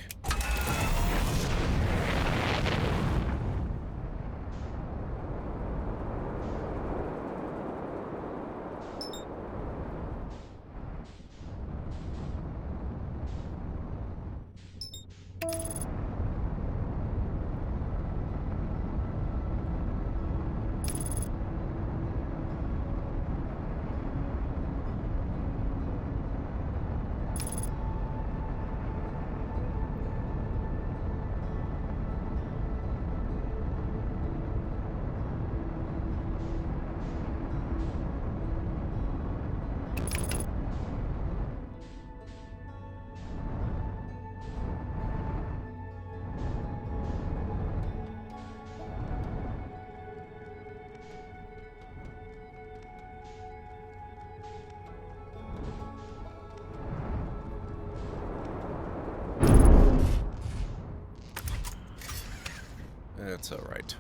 That's alright.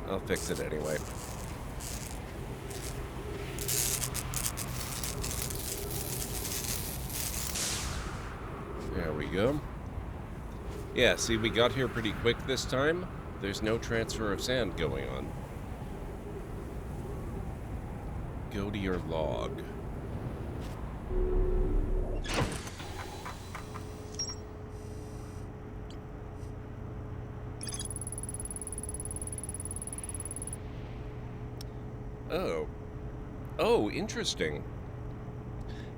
I'll fix it anyway. There we go. Yeah, see, we got here pretty quick this time. There's no transfer of sand going on. Go to your log. Oh, interesting.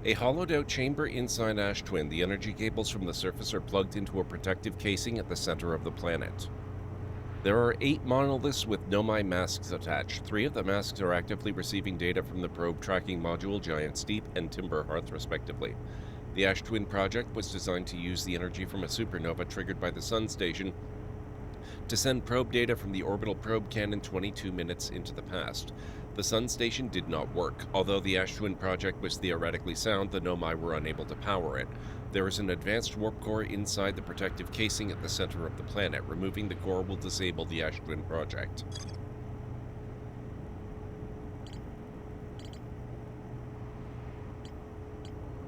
A hollowed-out chamber inside Ash Twin. The energy cables from the surface are plugged into a protective casing at the center of the planet. There are 8 monoliths with Nomai masks attached. 3 of the masks are actively receiving data from the probe tracking module Giant Steep and Timber Hearth, respectively. The Ash Twin project was designed to use the energy from a supernova triggered by the Sun Station to send probe data from the orbital probe cannon 22 minutes into the past. The Sun Station did not work. Although the Ash Twin project was theoretically sound, the Nomai were unable to power it. There is an advanced warp core inside the protective casing at the center of the planet. Removing the core will disable the Ash Twin project.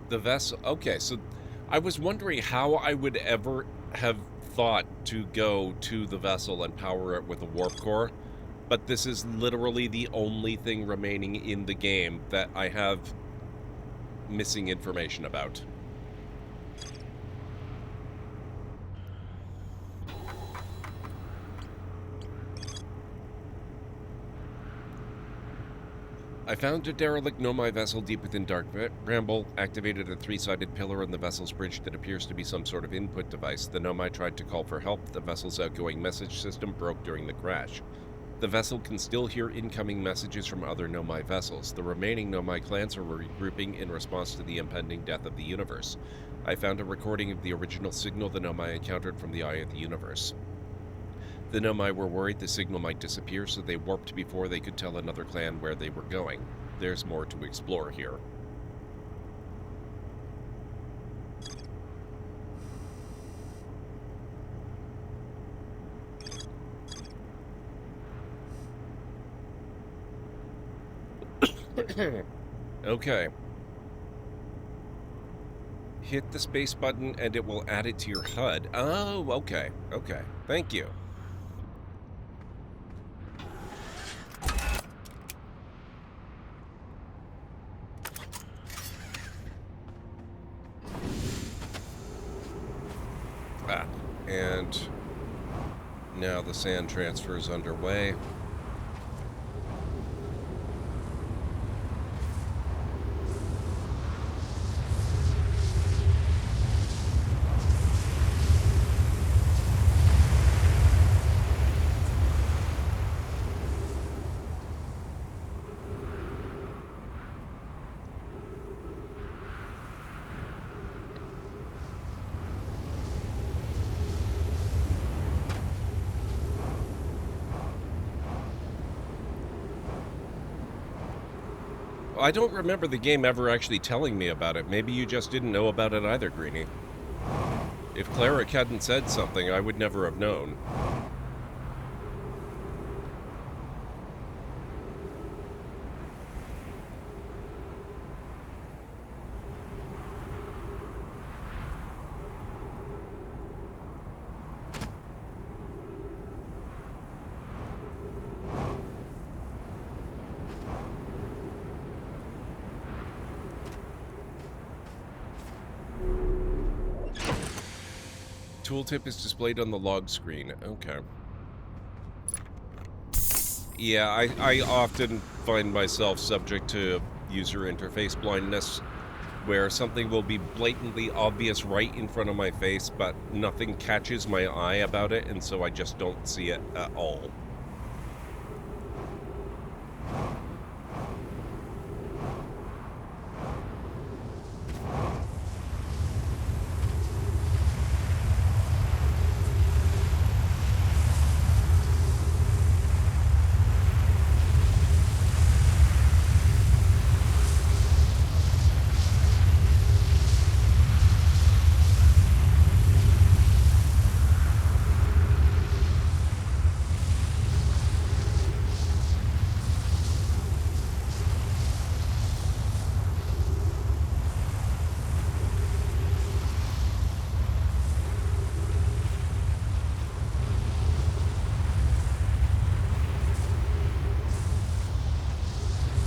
The vessel... Okay, so I was wondering how I would ever have thought to go to the vessel and power it with a warp core. But this is literally the only thing remaining in the game that I have missing information about. I found a derelict Nomai vessel deep within Dark Bramble, activated a 3-sided pillar on the vessel's bridge that appears to be some sort of input device. The Nomai tried to call for help. The vessel's outgoing message system broke during the crash. The vessel can still hear incoming messages from other Nomai vessels. The remaining Nomai clans are regrouping in response to the impending death of the universe. I found a recording of the original signal the Nomai encountered from the Eye of the Universe. The Nomai were worried the signal might disappear, so they warped before they could tell another clan where they were going. There's more to explore here. Okay. Hit the space button and it will add it to your HUD. Oh, okay. Okay. Thank you. And now the sand transfer is underway. I don't remember the game ever actually telling me about it. Maybe you just didn't know about it either, Greenie. If Cleric hadn't said something, I would never have known. Tooltip is displayed on the log screen. Okay. Yeah, I often find myself subject to user interface blindness, where something will be blatantly obvious right in front of my face, but nothing catches my eye about it, and so I just don't see it at all.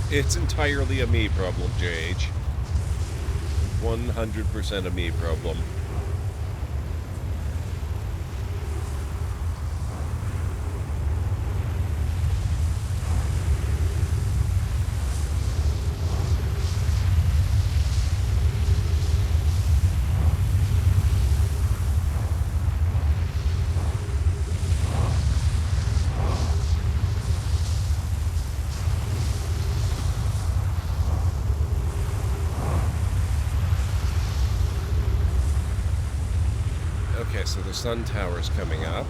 It's entirely a me problem, JH. 100% a me problem. Okay, so the sun tower's coming up.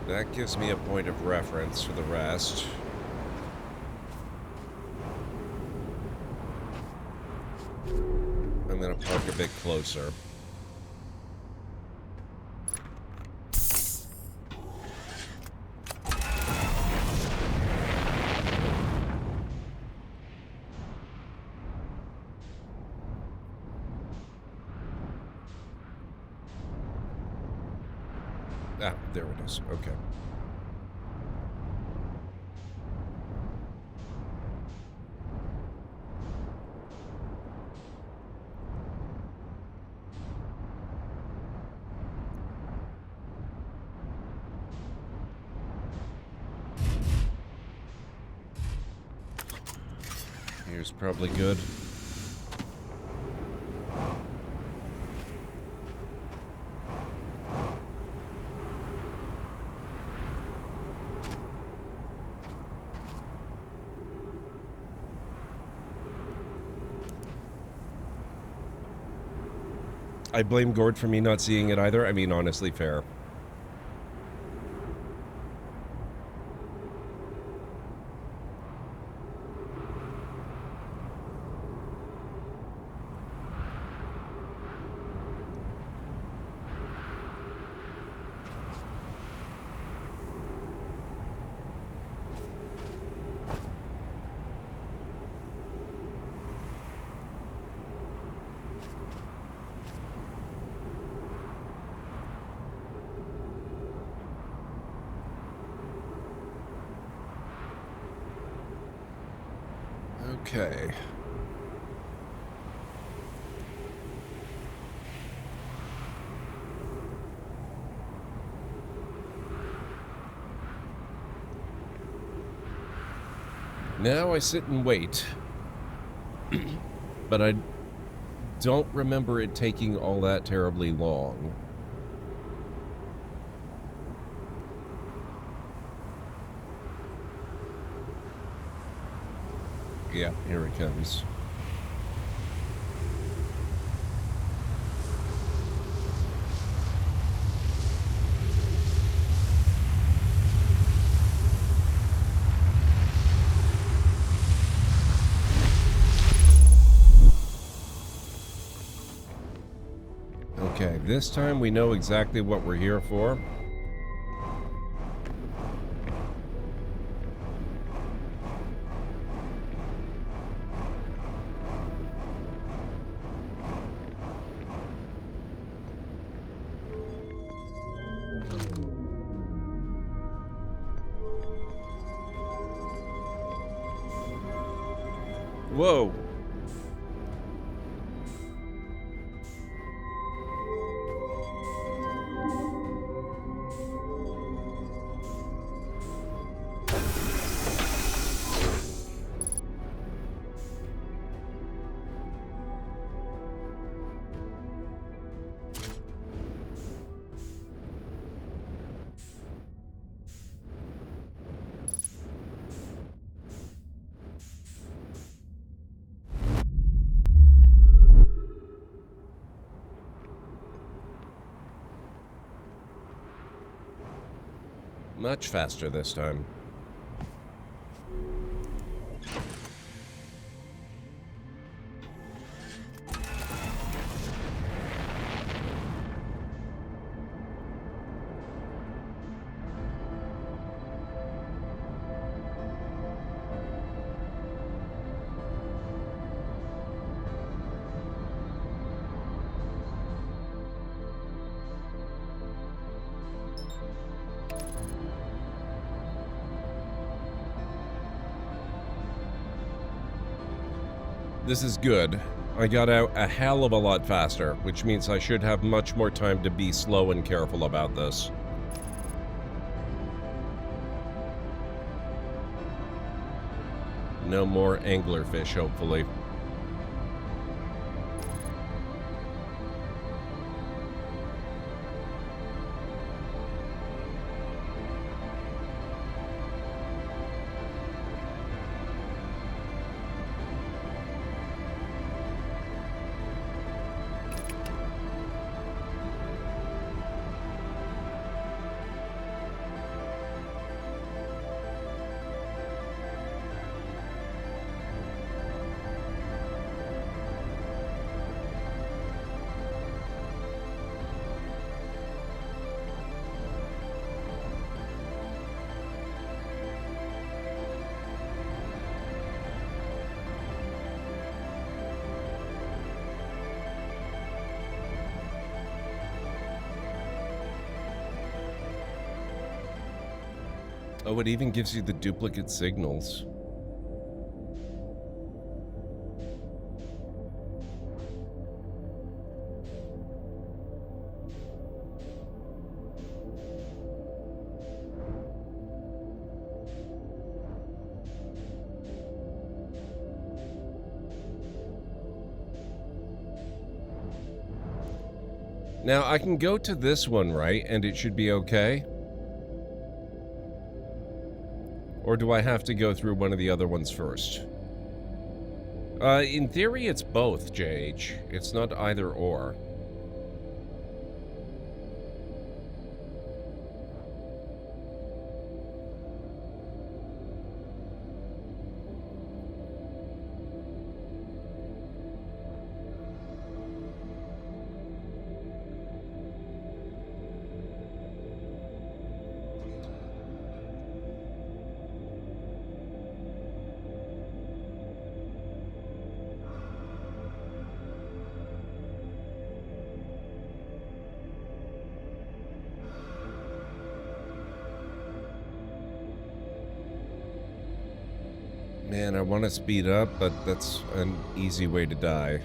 That gives me a point of reference for the rest. I'm gonna park a bit closer. Ah, there it is. Okay. Here's probably good. I blame Gord for me not seeing it either. I mean, honestly, fair. Okay. Now I sit and wait. But I don't remember it taking all that terribly long. Yeah, here it comes. this time we know exactly what we're here for. Whoa. Much faster this time. This is good. I got out a hell of a lot faster, which means I should have much more time to be slow and careful about this. No more anglerfish, hopefully. Oh, it even gives you the duplicate signals. Now, I can go to this one, right? And it should be okay? Or do I have to go through one of the other ones first? In theory, it's both, JH. It's not either or. Man, I want to speed up, but that's an easy way to die.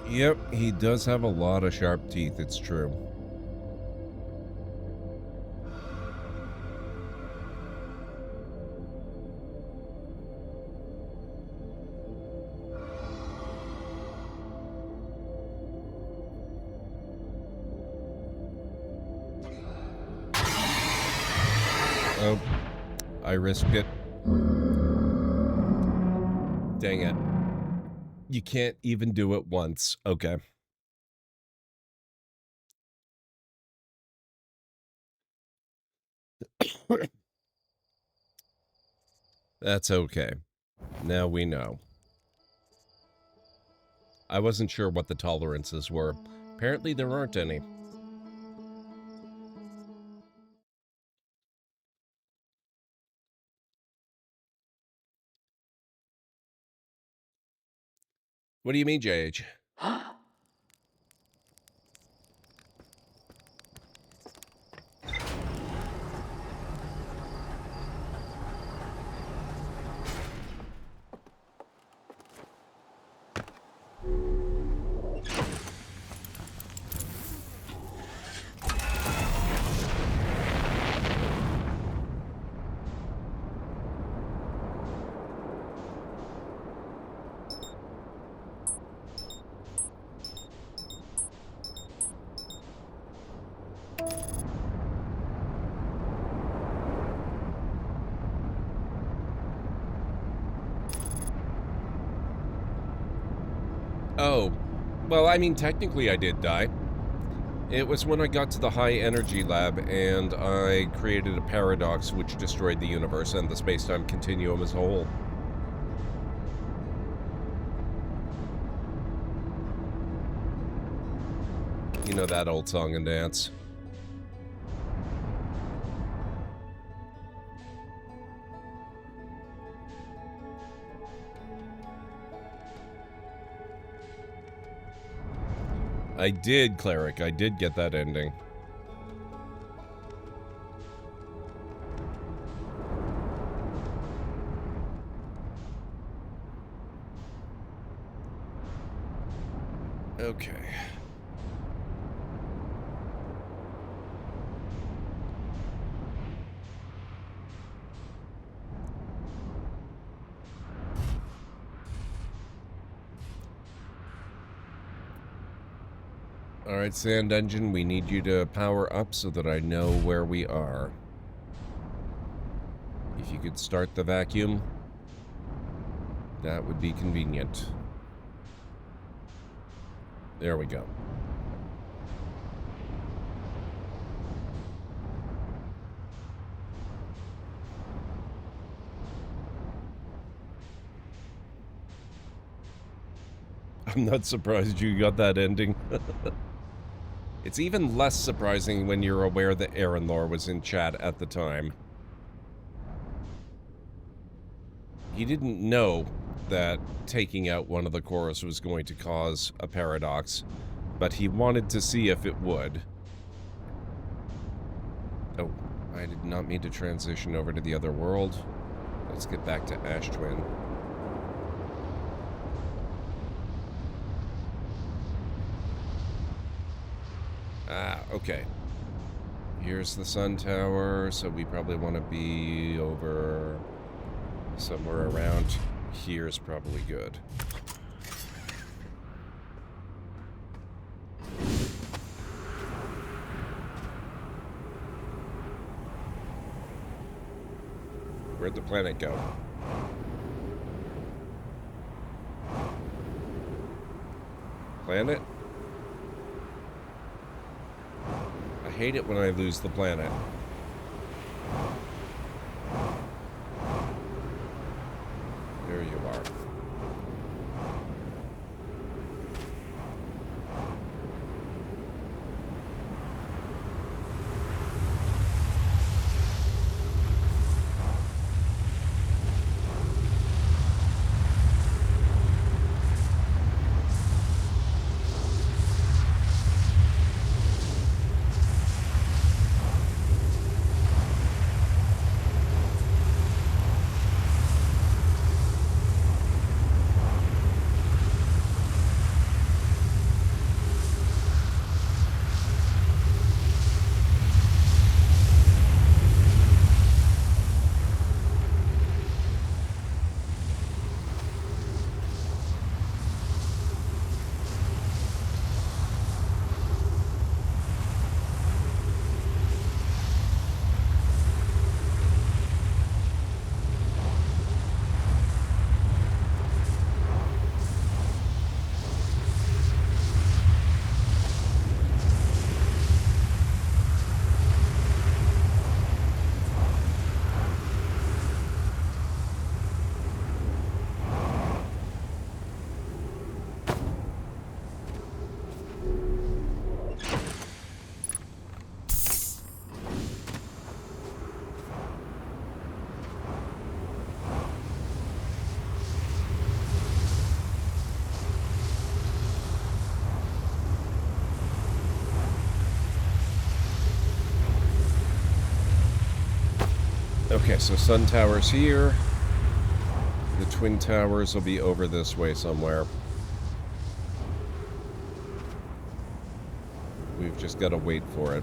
Yep, he does have a lot of sharp teeth, it's true. Oh, I risked it. Dang it. You can't even do it once. Okay. That's okay. Now we know. I wasn't sure what the tolerances were. Apparently there aren't any. What do you mean, JH? Oh, well, I mean, technically I did die. It was when I got to the high energy lab and I created a paradox which destroyed the universe and the space-time continuum as a whole. You know that old song and dance. I did, Cleric. I did get that ending. Okay. Alright, Sand Engine, we need you to power up so that I know where we are. If you could start the vacuum, that would be convenient. There we go. I'm not surprised you got that ending. It's even less surprising when you're aware that Aaron Lore was in chat at the time. He didn't know that taking out one of the chorus was going to cause a paradox, but he wanted to see if it would. Oh, I did not mean to transition over to the other world. Let's get back to Ash Twin. Ah, okay. Here's the sun tower, so we probably want to be over somewhere around here's probably good. Where'd the planet go? Planet? I hate it when I lose the planet. There you are. Okay, so Sun Tower's here. The Twin Towers will be over this way somewhere. We've just got to wait for it.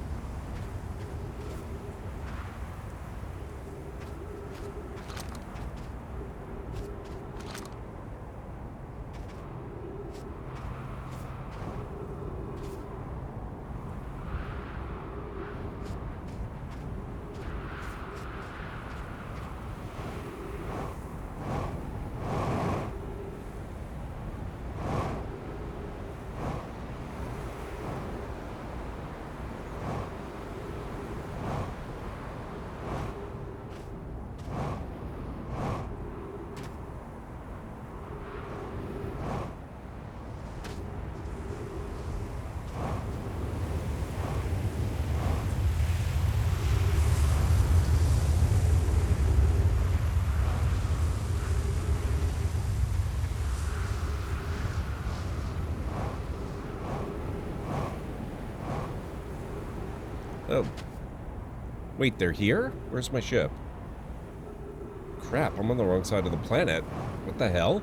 Oh. Wait, they're here? Where's my ship? Crap, I'm on the wrong side of the planet. What the hell?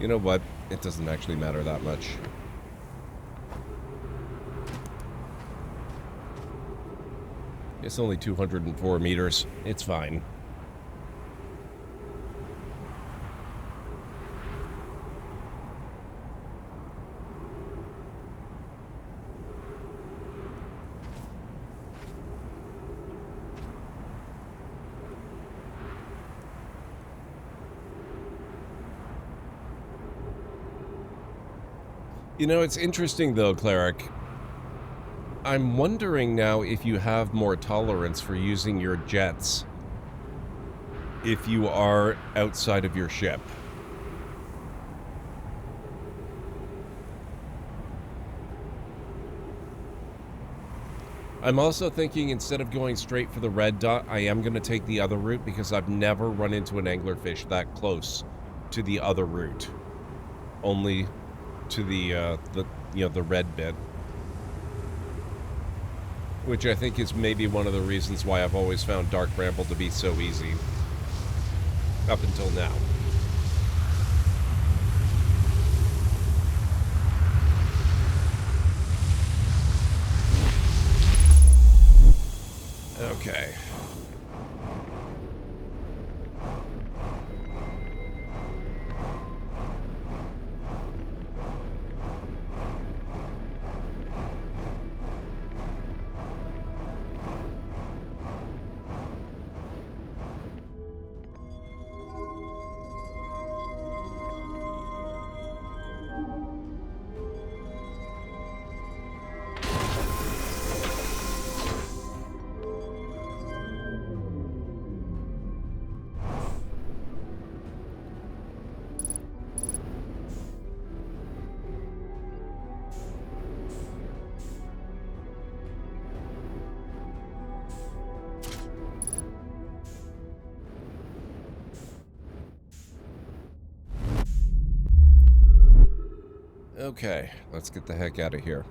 You know what? It doesn't actually matter that much. It's only 204 meters. It's fine. You know, it's interesting though, Cleric. I'm wondering now if you have more tolerance for using your jets if you are outside of your ship. I'm also thinking instead of going straight for the red dot, I am going to take the other route because I've never run into an anglerfish that close to the other route. Only to the red bit. Which I think is maybe one of the reasons why I've always found Dark Bramble to be so easy. Up until now. Okay. Okay, let's get the heck out of here.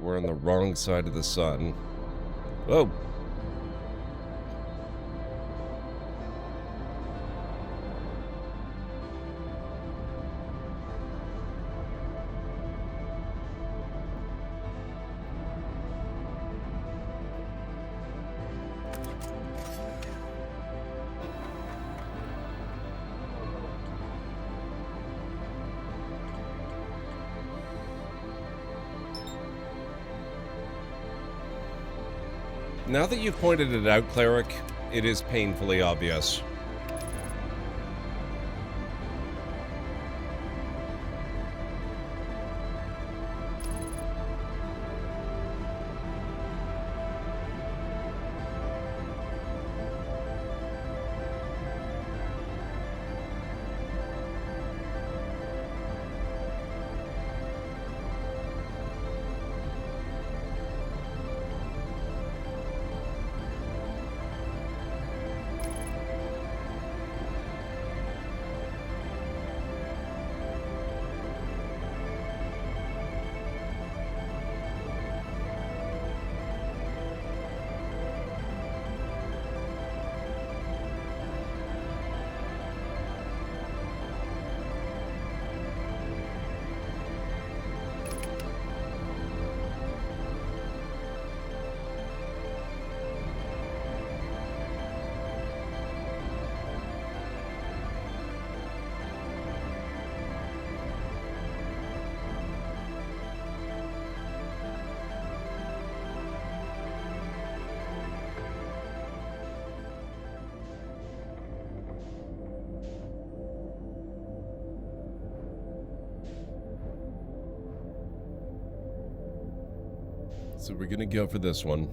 We're on the wrong side of the sun. Whoa! Now that you've pointed it out, Cleric, it is painfully obvious. So we're gonna go for this one.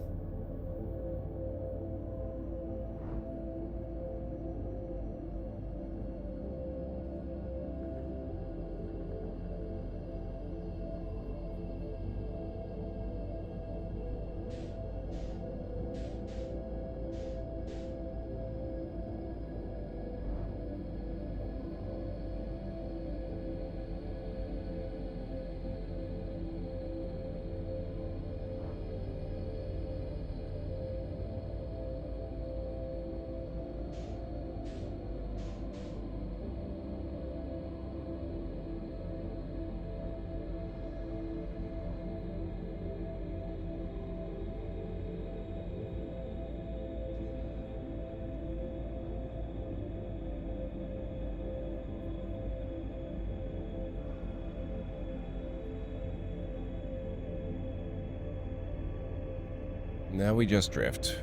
Now we just drift.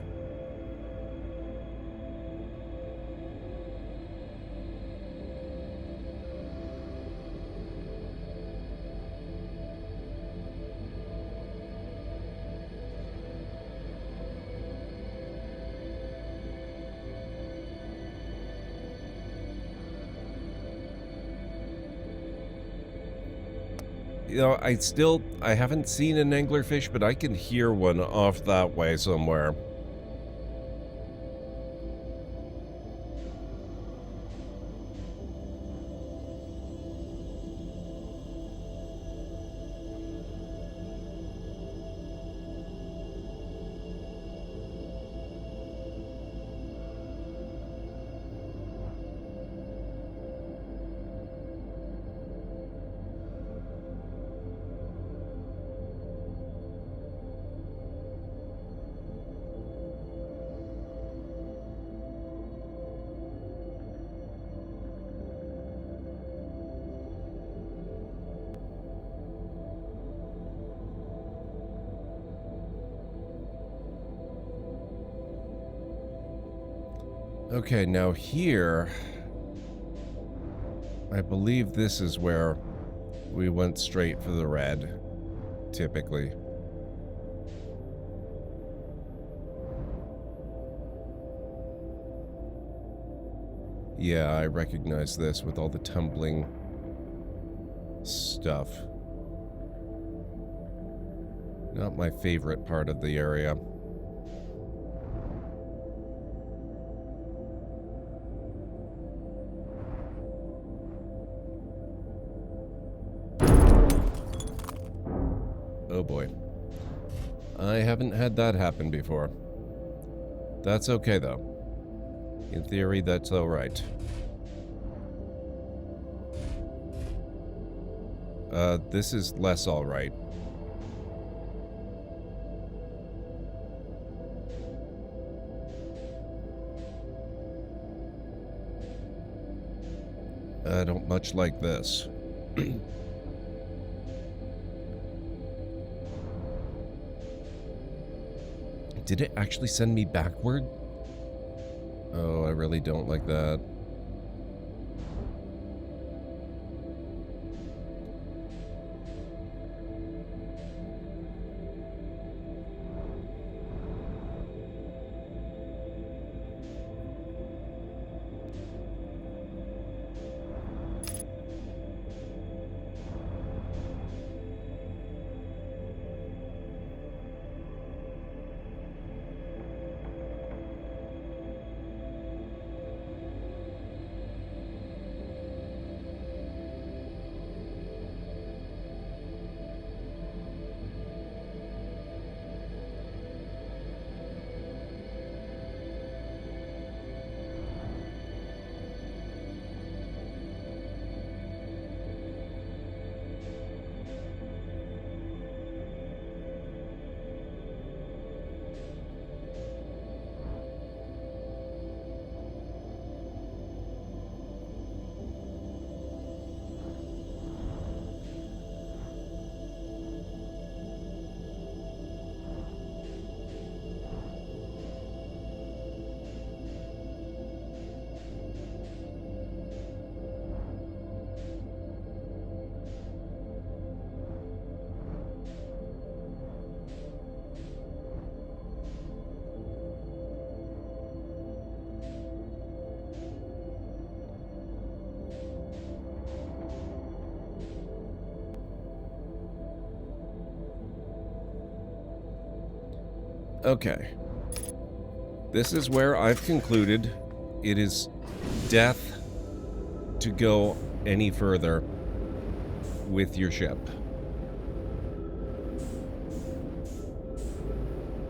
You know, I haven't seen an anglerfish, but I can hear one off that way somewhere. Okay, now here, I believe this is where we went straight for the red, typically. Yeah, I recognize this with all the tumbling stuff. Not my favorite part of the area. Oh boy. I haven't had that happen before. That's okay though. In theory, that's alright. This is less alright. I don't much like this. Did it actually send me backward? Oh, I really don't like that. Okay. This is where I've concluded it is death to go any further with your ship.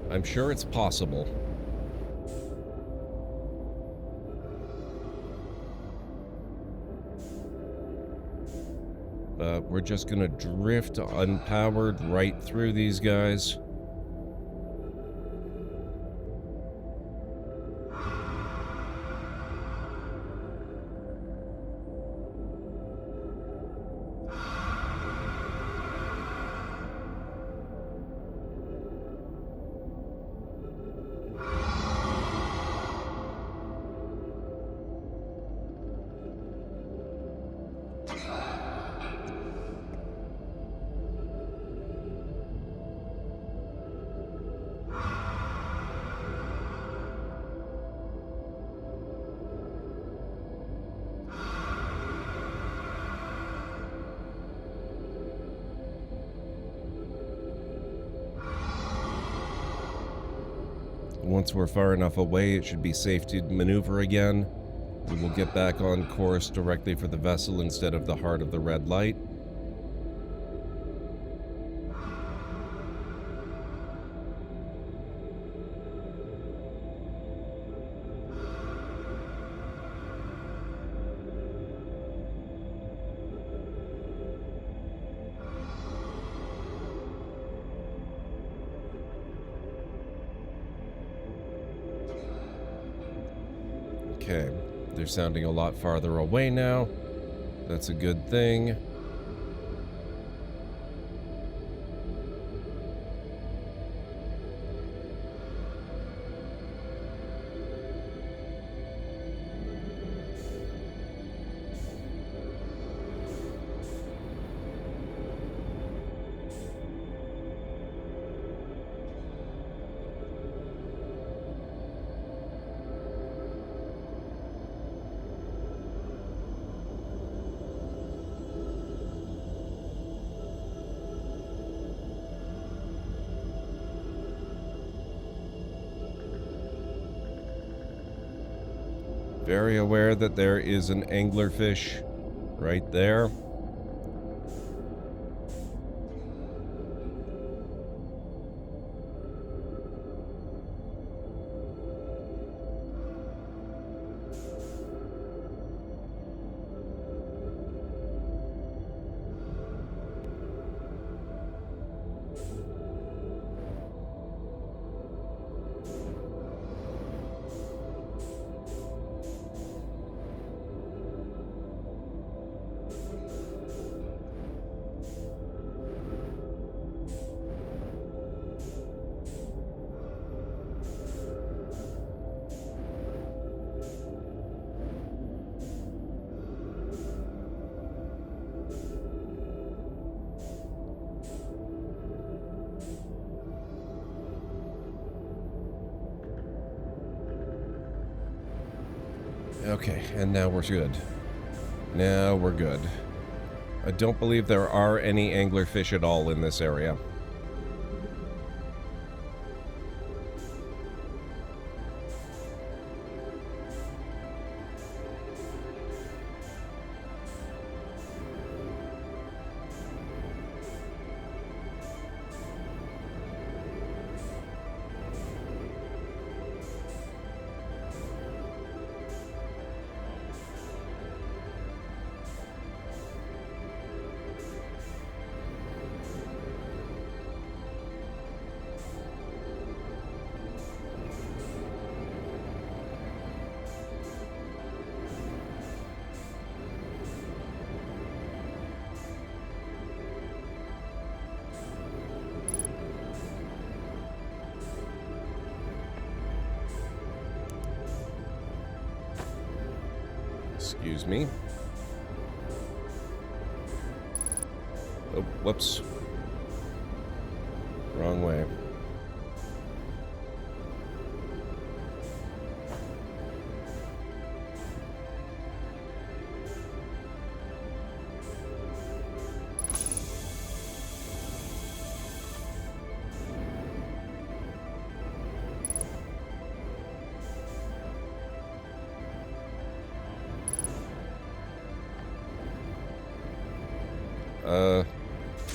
I'm sure it's possible. But we're just gonna drift unpowered right through these guys. Once we're far enough away, it should be safe to maneuver again. We will get back on course directly for the vessel instead of the heart of the red light. Okay, they're sounding a lot farther away now. That's a good thing. Very aware that there is an anglerfish right there. Okay, and now we're good. Now we're good. I don't believe there are any anglerfish at all in this area. Excuse me. Oh, whoops. Wrong way.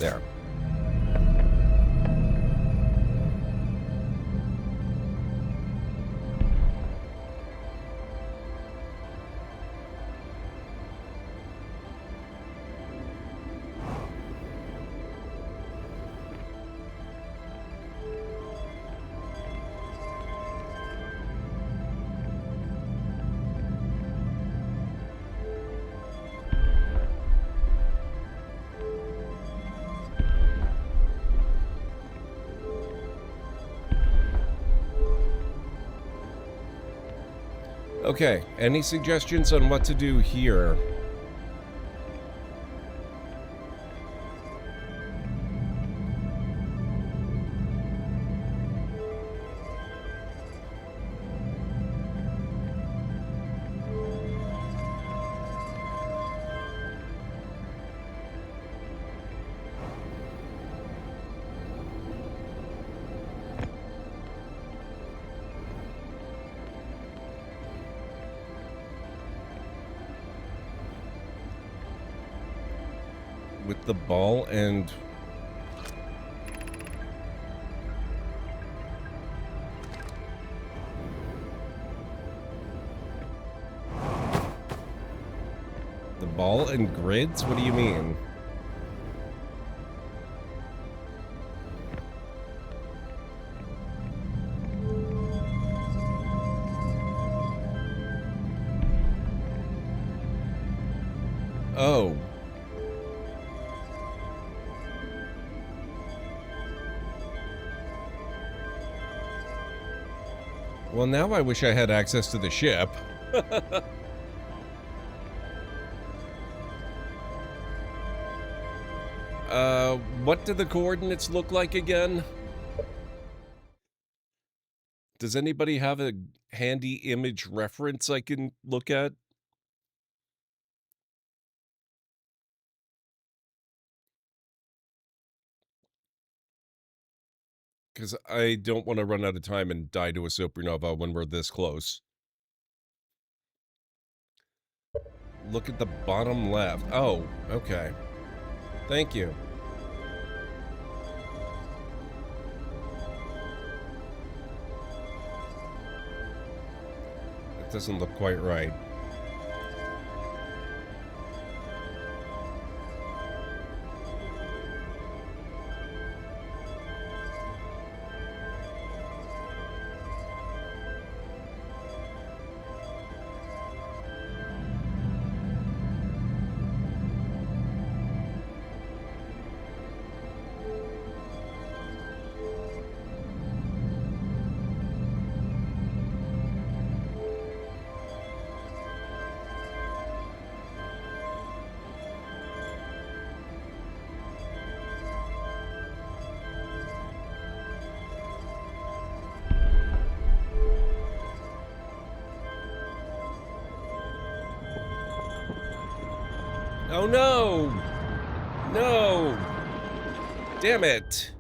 There. Okay, any suggestions on what to do here? With the ball and... The ball and grids? What do you mean? Oh. Well, now I wish I had access to the ship. What do the coordinates look like again? Does anybody have a handy image reference I can look at? Because I don't want to run out of time and die to a supernova when we're this close. Look at the bottom left. Oh, okay. Thank you. It doesn't look quite right. Oh no! No! Damn it!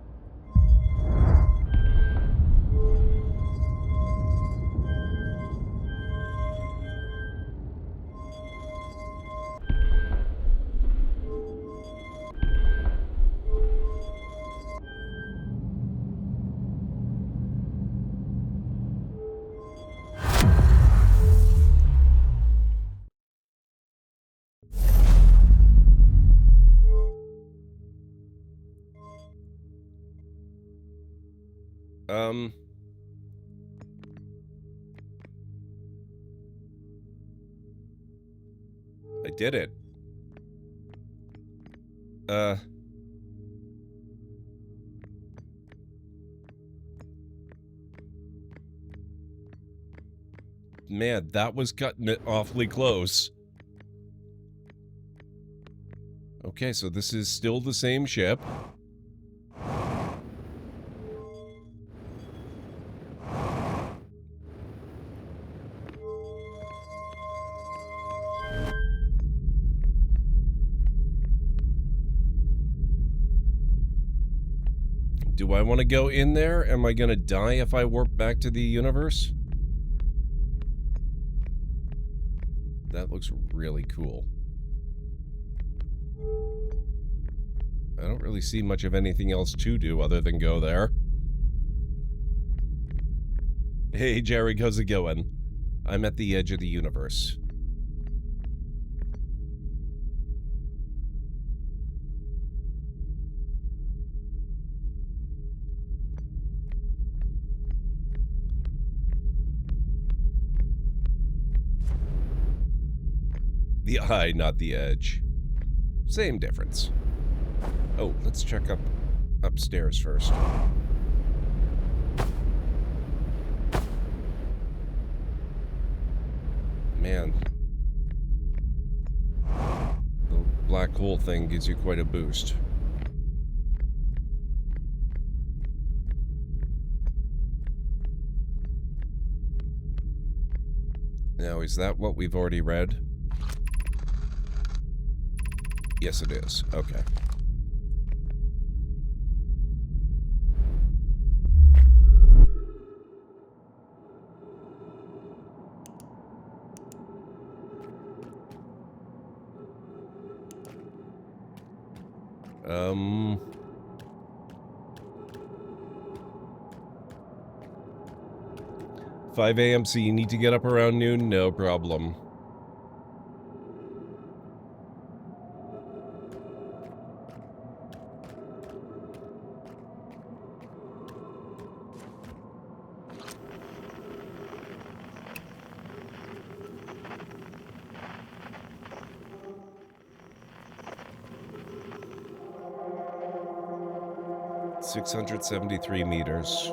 I did it. Man, that was cutting it awfully close. Okay, so this is still the same ship. Do I want to go in there? Am I gonna die if I warp back to the universe? That looks really cool. I don't really see much of anything else to do other than go there. Hey, Jerry, how's it going? I'm at the edge of the universe. The eye, not the edge. Same difference. Oh, let's check upstairs first. Man. The black hole thing gives you quite a boost. Now, is that what we've already read? Yes, it is. Okay. Um... 5 a.m. So you need to get up around noon? No problem. $673 meters.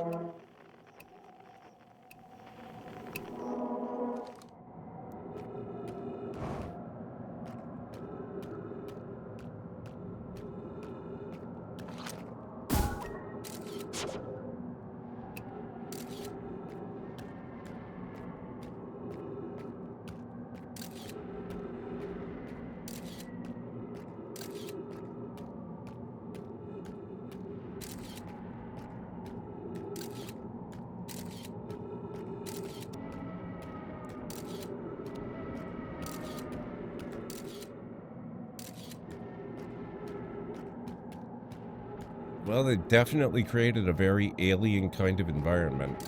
Well, they definitely created a very alien kind of environment.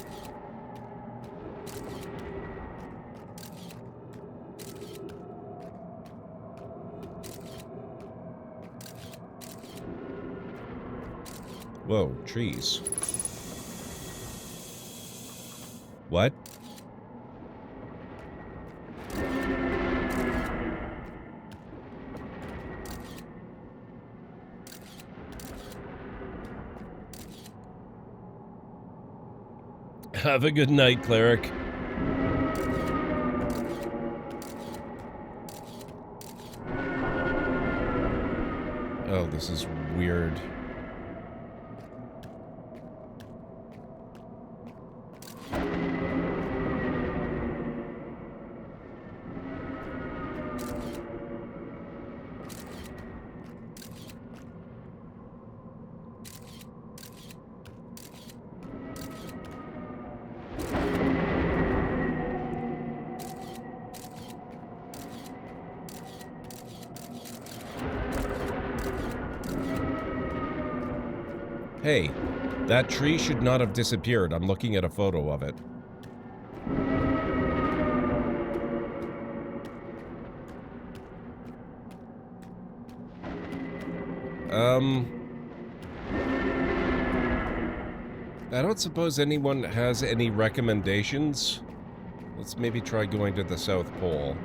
Whoa, trees. What? Have a good night, cleric. Oh, this is weird. Hey, that tree should not have disappeared. I'm looking at a photo of it. I don't suppose anyone has any recommendations. Let's maybe try going to the South Pole.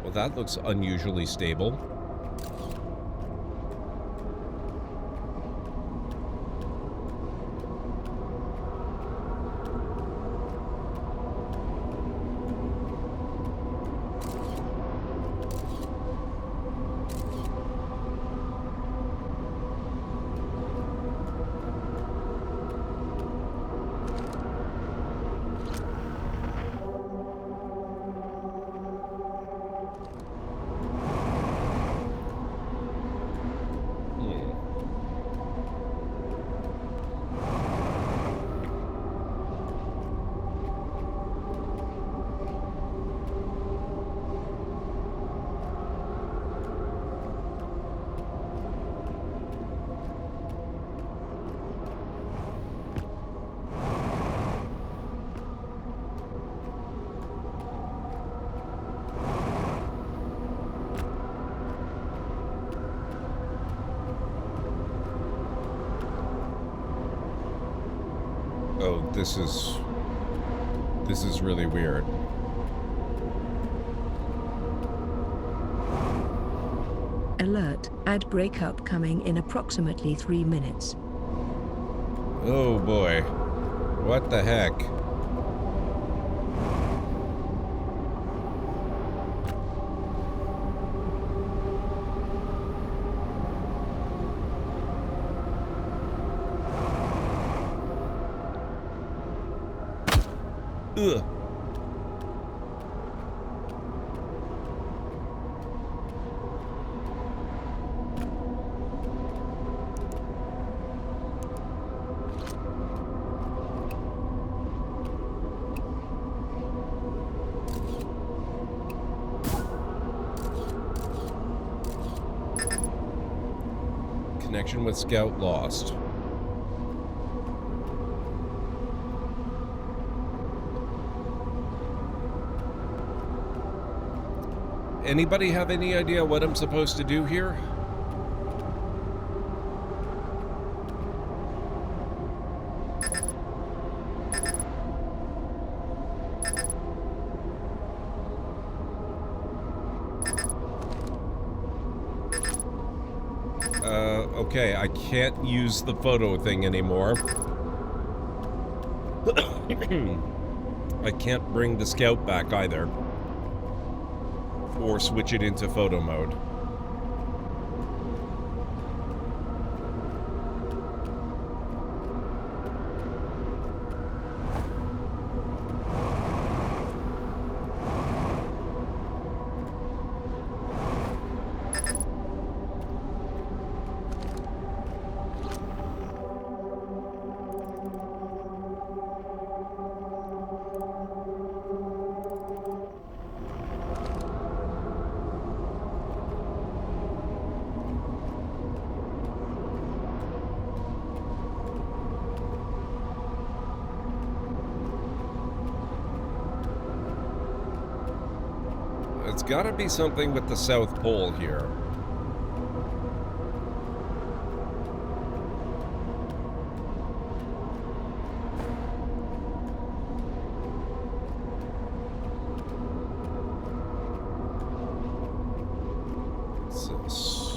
Well, that looks unusually stable. Oh, this is really weird. Alert, ad breakup coming in approximately 3 minutes. Oh boy. What the heck? Ugh. Connection with Scout lost. Anybody have any idea what I'm supposed to do here? Okay, I can't use the photo thing anymore. I can't bring the Scout back either. Or switch it into photo mode. It's gotta be something with the South Pole here. What's this?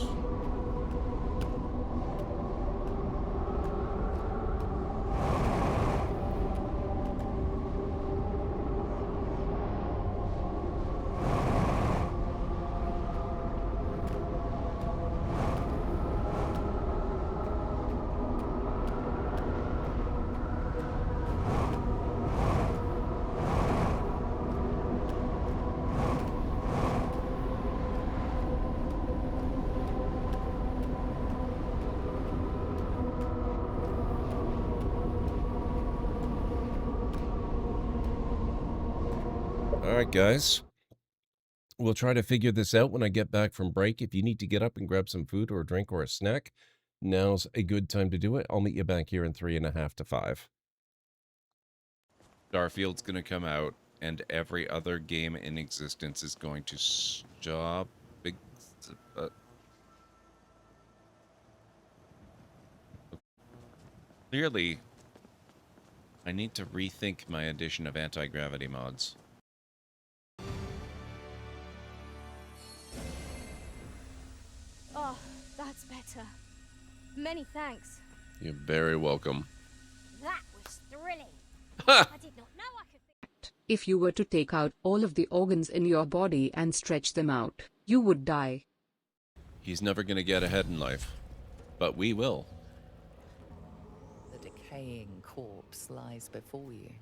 Alright, guys. We'll try to figure this out when I get back from break. If you need to get up and grab some food or a drink or a snack, now's a good time to do it. I'll meet you back here in 3.5 to 5. Starfield's gonna come out, and every other game in existence is going to stop. Clearly, I need to rethink my addition of anti-gravity mods. Oh, that's better. Many thanks. You're very welcome. That was thrilling. Ha! I did not know I could think. If you were to take out all of the organs in your body and stretch them out, you would die. He's never gonna get ahead in life. But we will. The decaying corpse lies before you.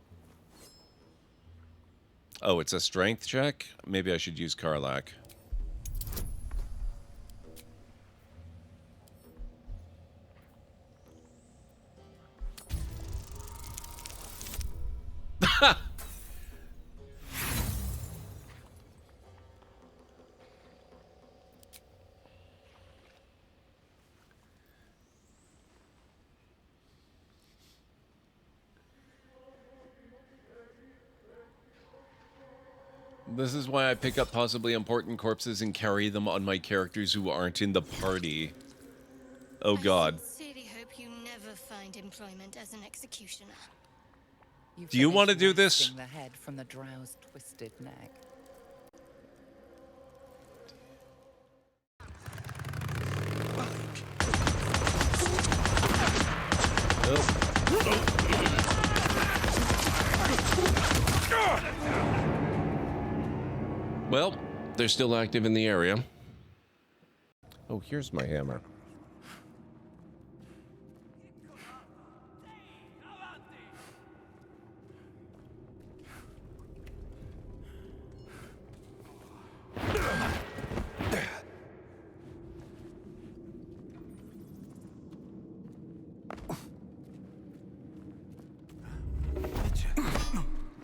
Oh, it's a strength check? Maybe I should use Karlak. This is why I pick up possibly important corpses and carry them on my characters who aren't in the party. Oh god. I sincerely hope you never find employment as an executioner. Do you want to finished do this? wresting the head from the drow's twisted neck. Well, they're still active in the area. Oh, here's my hammer.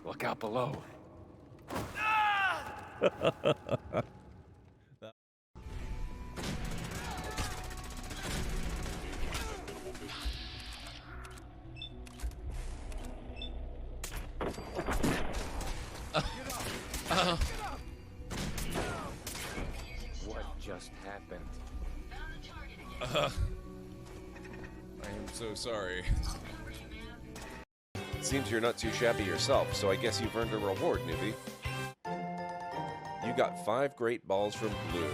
Look out below. What just happened? I am so sorry. Seems you're not too shabby yourself, so I guess you've earned a reward, newbie. You got 5 great balls from Blue.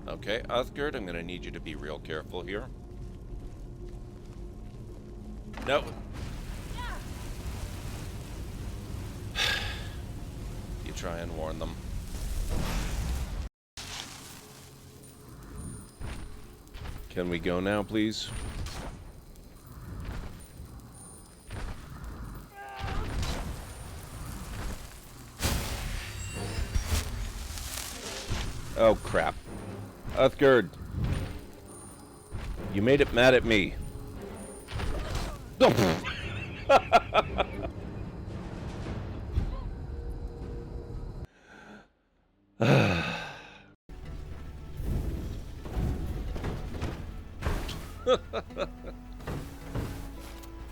Okay, Uthgard, I'm gonna need you to be real careful here. No. You try and warn them. Can we go now, please? Oh, crap. Uthgard. You made it mad at me.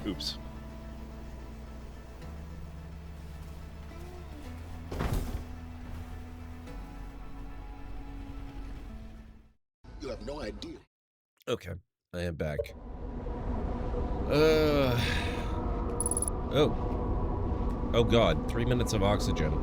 Oops. You have no idea. Okay, I am back. Oh. Oh God, 3 minutes of oxygen.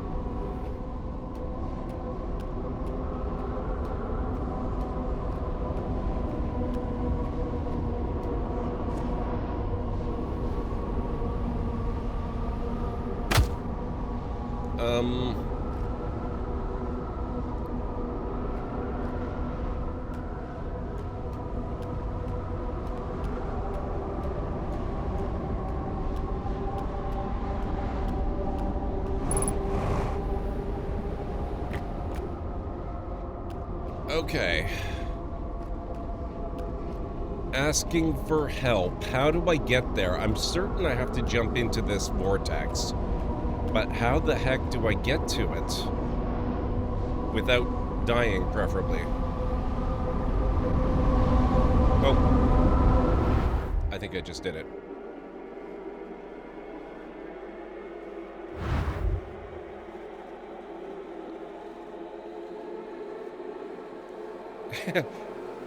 Okay. Asking for help. How do I get there? I'm certain I have to jump into this vortex. But how the heck do I get to it? Without dying, preferably. Oh. I think I just did it.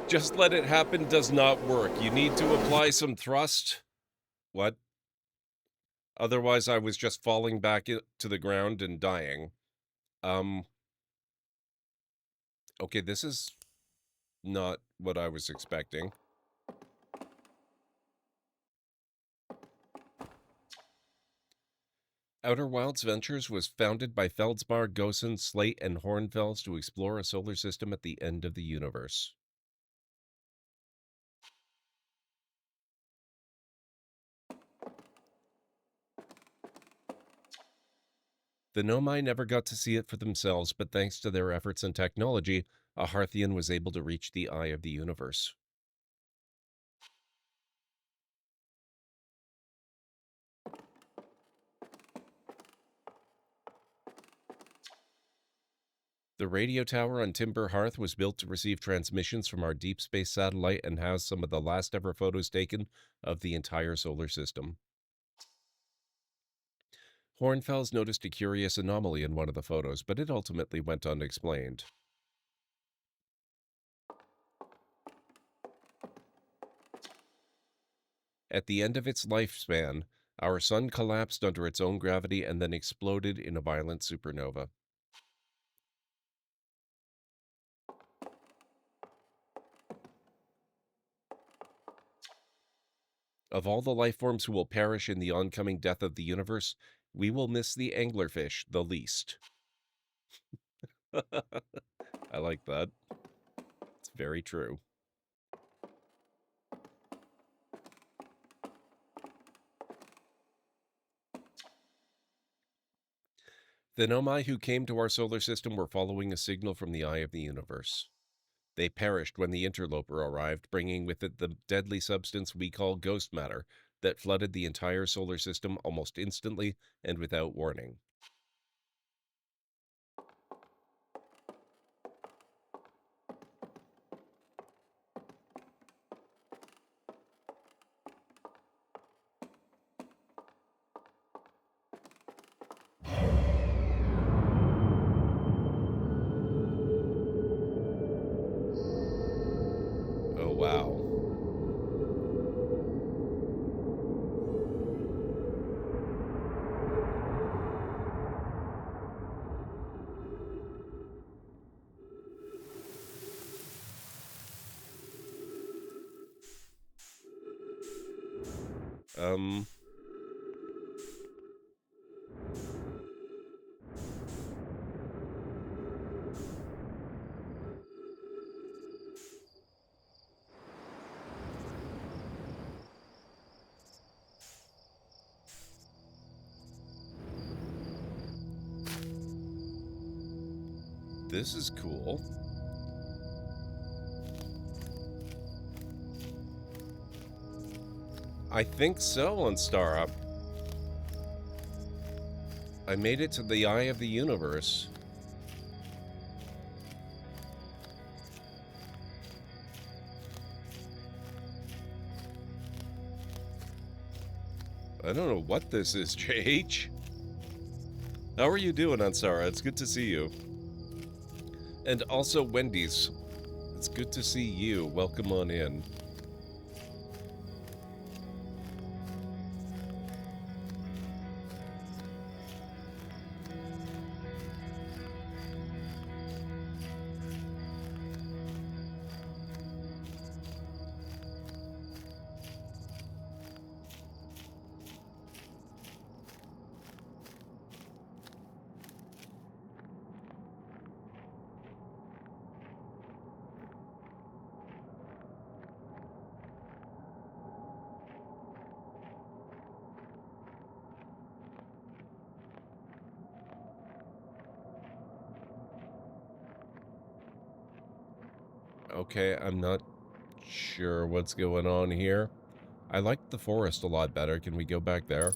Just let it happen does not work. You need to apply some thrust. What? Otherwise, I was just falling back to the ground and dying. Okay, this is not what I was expecting. Outer Wilds Ventures was founded by Feldspar, Gosen, Slate, and Hornfels to explore a solar system at the end of the universe. The Nomai never got to see it for themselves, but thanks to their efforts and technology, a Hearthian was able to reach the eye of the universe. The radio tower on Timber Hearth was built to receive transmissions from our deep space satellite and housed some of the last ever photos taken of the entire solar system. Hornfels noticed a curious anomaly in one of the photos, but it ultimately went unexplained. At the end of its lifespan, our sun collapsed under its own gravity and then exploded in a violent supernova. Of all the life forms who will perish in the oncoming death of the universe, we will miss the anglerfish the least. I like that. It's very true. The Nomai who came to our solar system were following a signal from the eye of the universe. They perished when the interloper arrived, bringing with it the deadly substance we call ghost matter that flooded the entire solar system almost instantly and without warning. Oh, wow. This is cool. I think so, Unstara. I made it to the eye of the universe. I don't know what this is, JH. How are you doing, Ansara? It's good to see you. And also, Wendy's. It's good to see you. Welcome on in. Okay, I'm not sure what's going on here. I liked the forest a lot better. Can we go back there?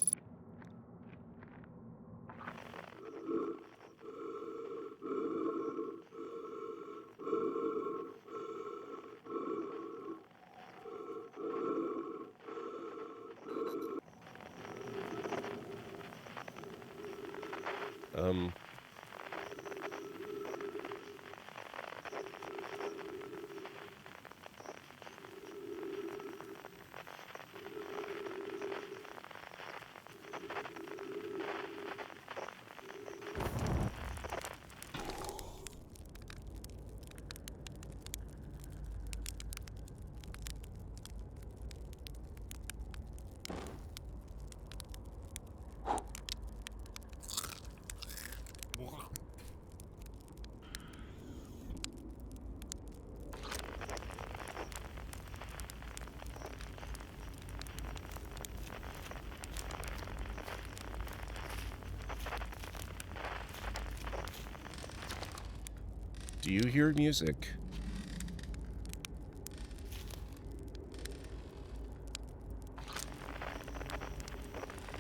Do you hear music?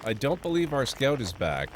I don't believe our scout is back.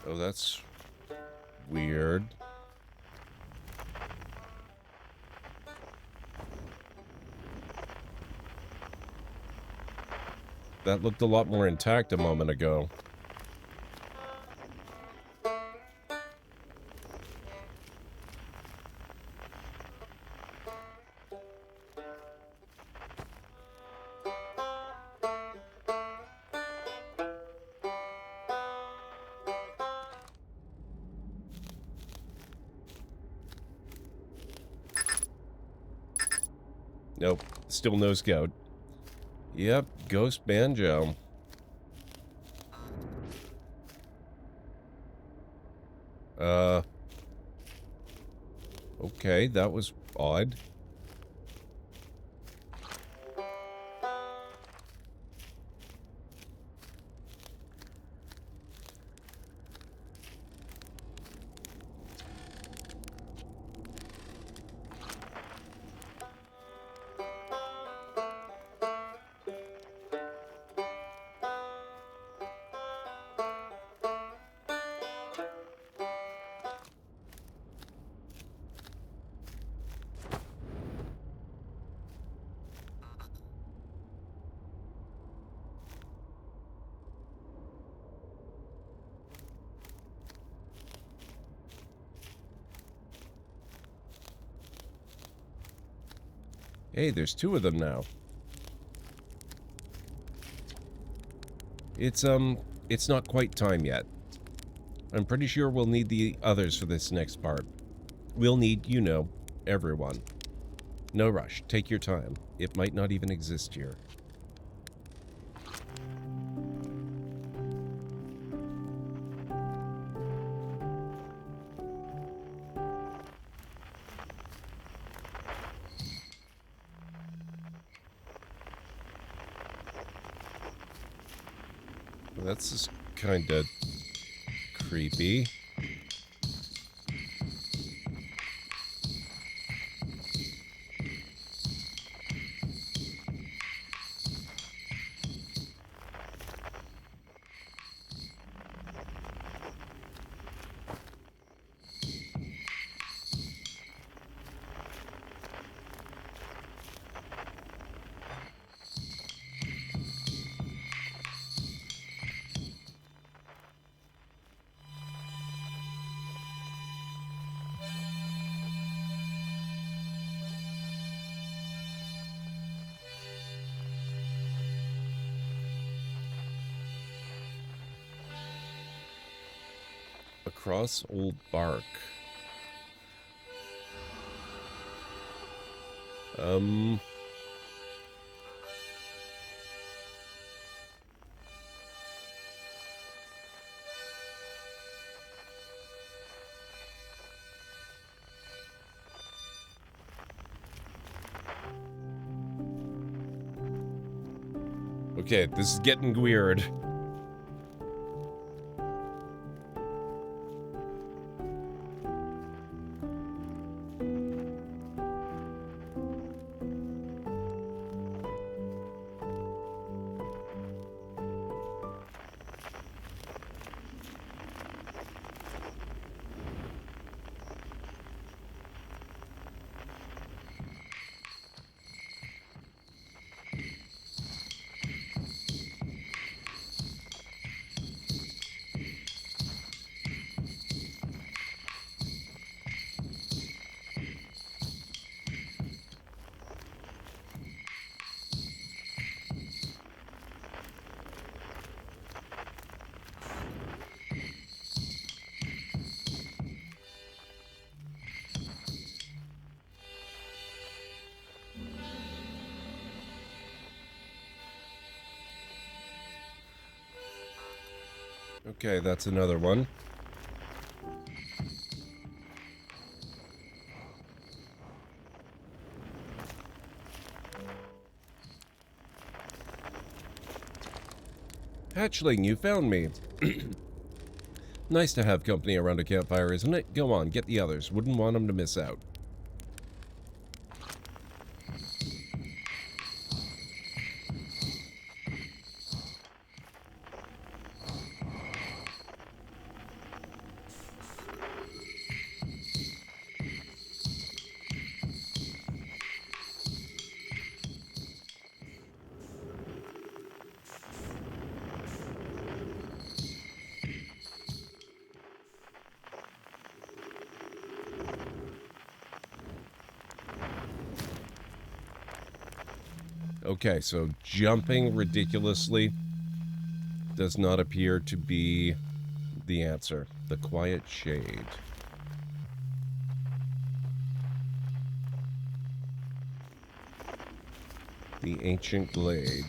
Oh, that's weird. That looked a lot more intact a moment ago. Nope, still no scout. Yep, ghost banjo. Okay, that was odd. Hey, there's two of them now. It's not quite time yet. I'm pretty sure we'll need the others for this next part. We'll need, you know, everyone. No rush. Take your time. It might not even exist here. Well, that's just kind of creepy. Across old bark. Okay, this is getting weird. Okay, that's another one. Hatchling, you found me. Nice to have company around a campfire, isn't it? Go on, get the others. Wouldn't want them to miss out. Okay, so jumping ridiculously does not appear to be the answer. The quiet shade. The ancient glade.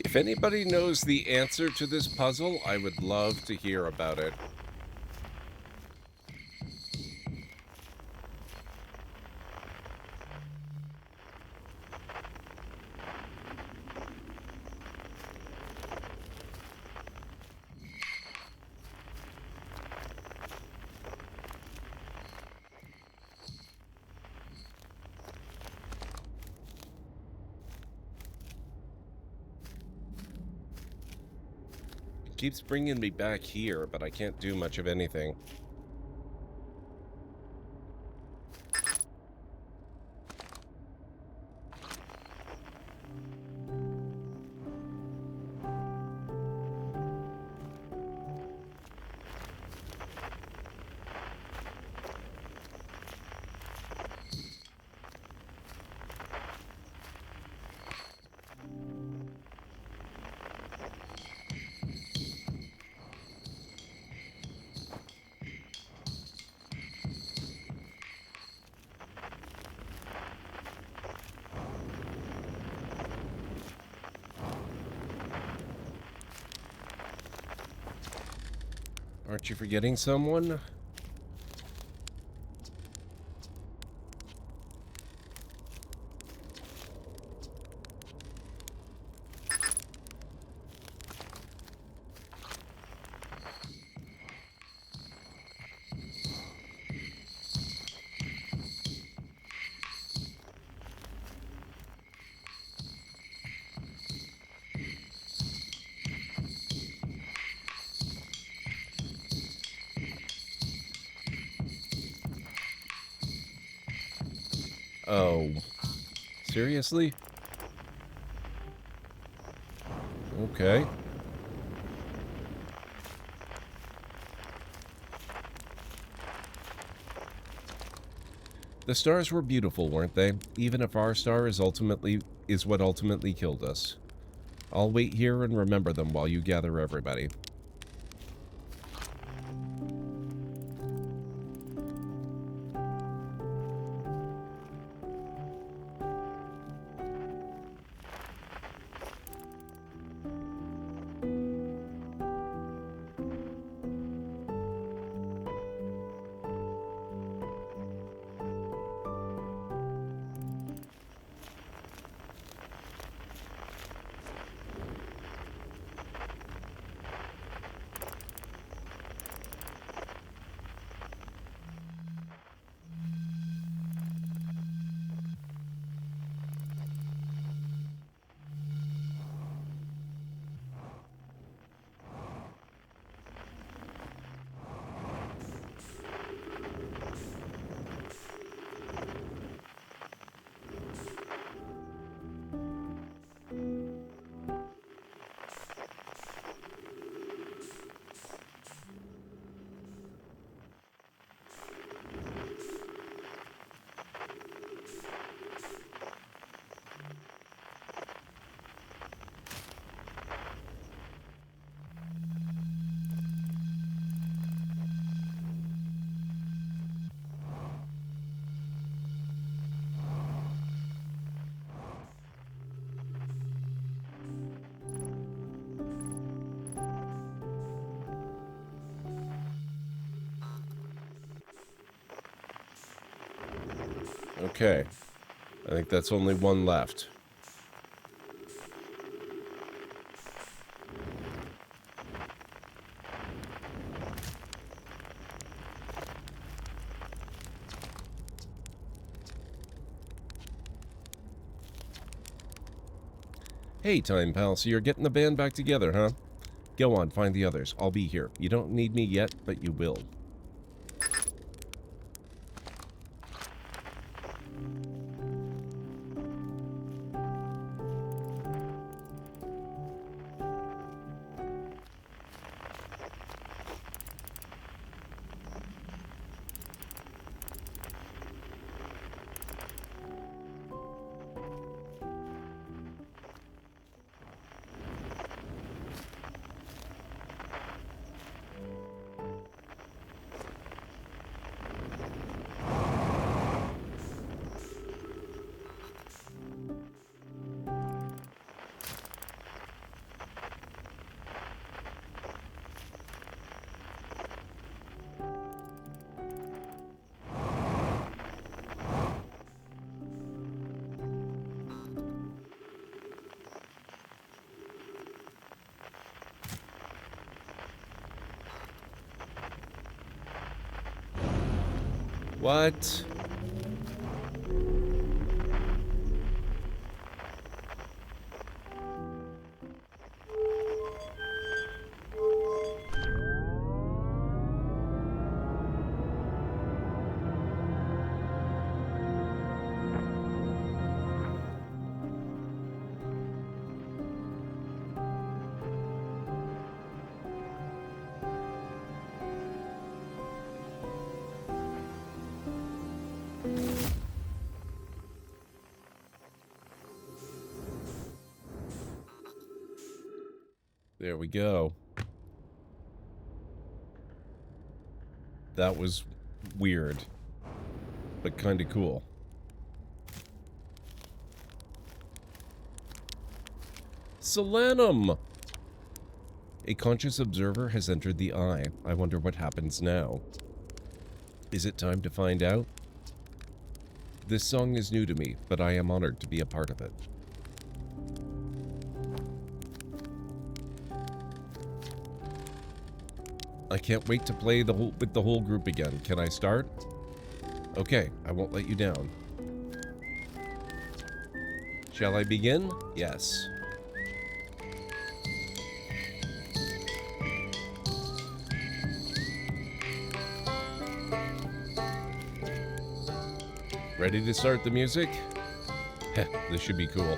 If anybody knows the answer to this puzzle, I would love to hear about it. Keeps bringing me back here, but I can't do much of anything. Aren't you forgetting someone? Oh, seriously? Okay. The stars were beautiful, weren't they? Even if our star is what ultimately killed us. I'll wait here and remember them while you gather everybody. Okay. I think that's only one left. Hey, Time Pal, so you're getting the band back together, huh? Go on, find the others. I'll be here. You don't need me yet, but you will. What? There we go. That was weird, but kind of cool. Solanum! A conscious observer has entered the eye. I wonder what happens now. Is it time to find out? This song is new to me, but I am honored to be a part of it. I can't wait to play with the whole group again. Can I start? Okay, I won't let you down. Shall I begin? Yes. Ready to start the music? Heh, this should be cool.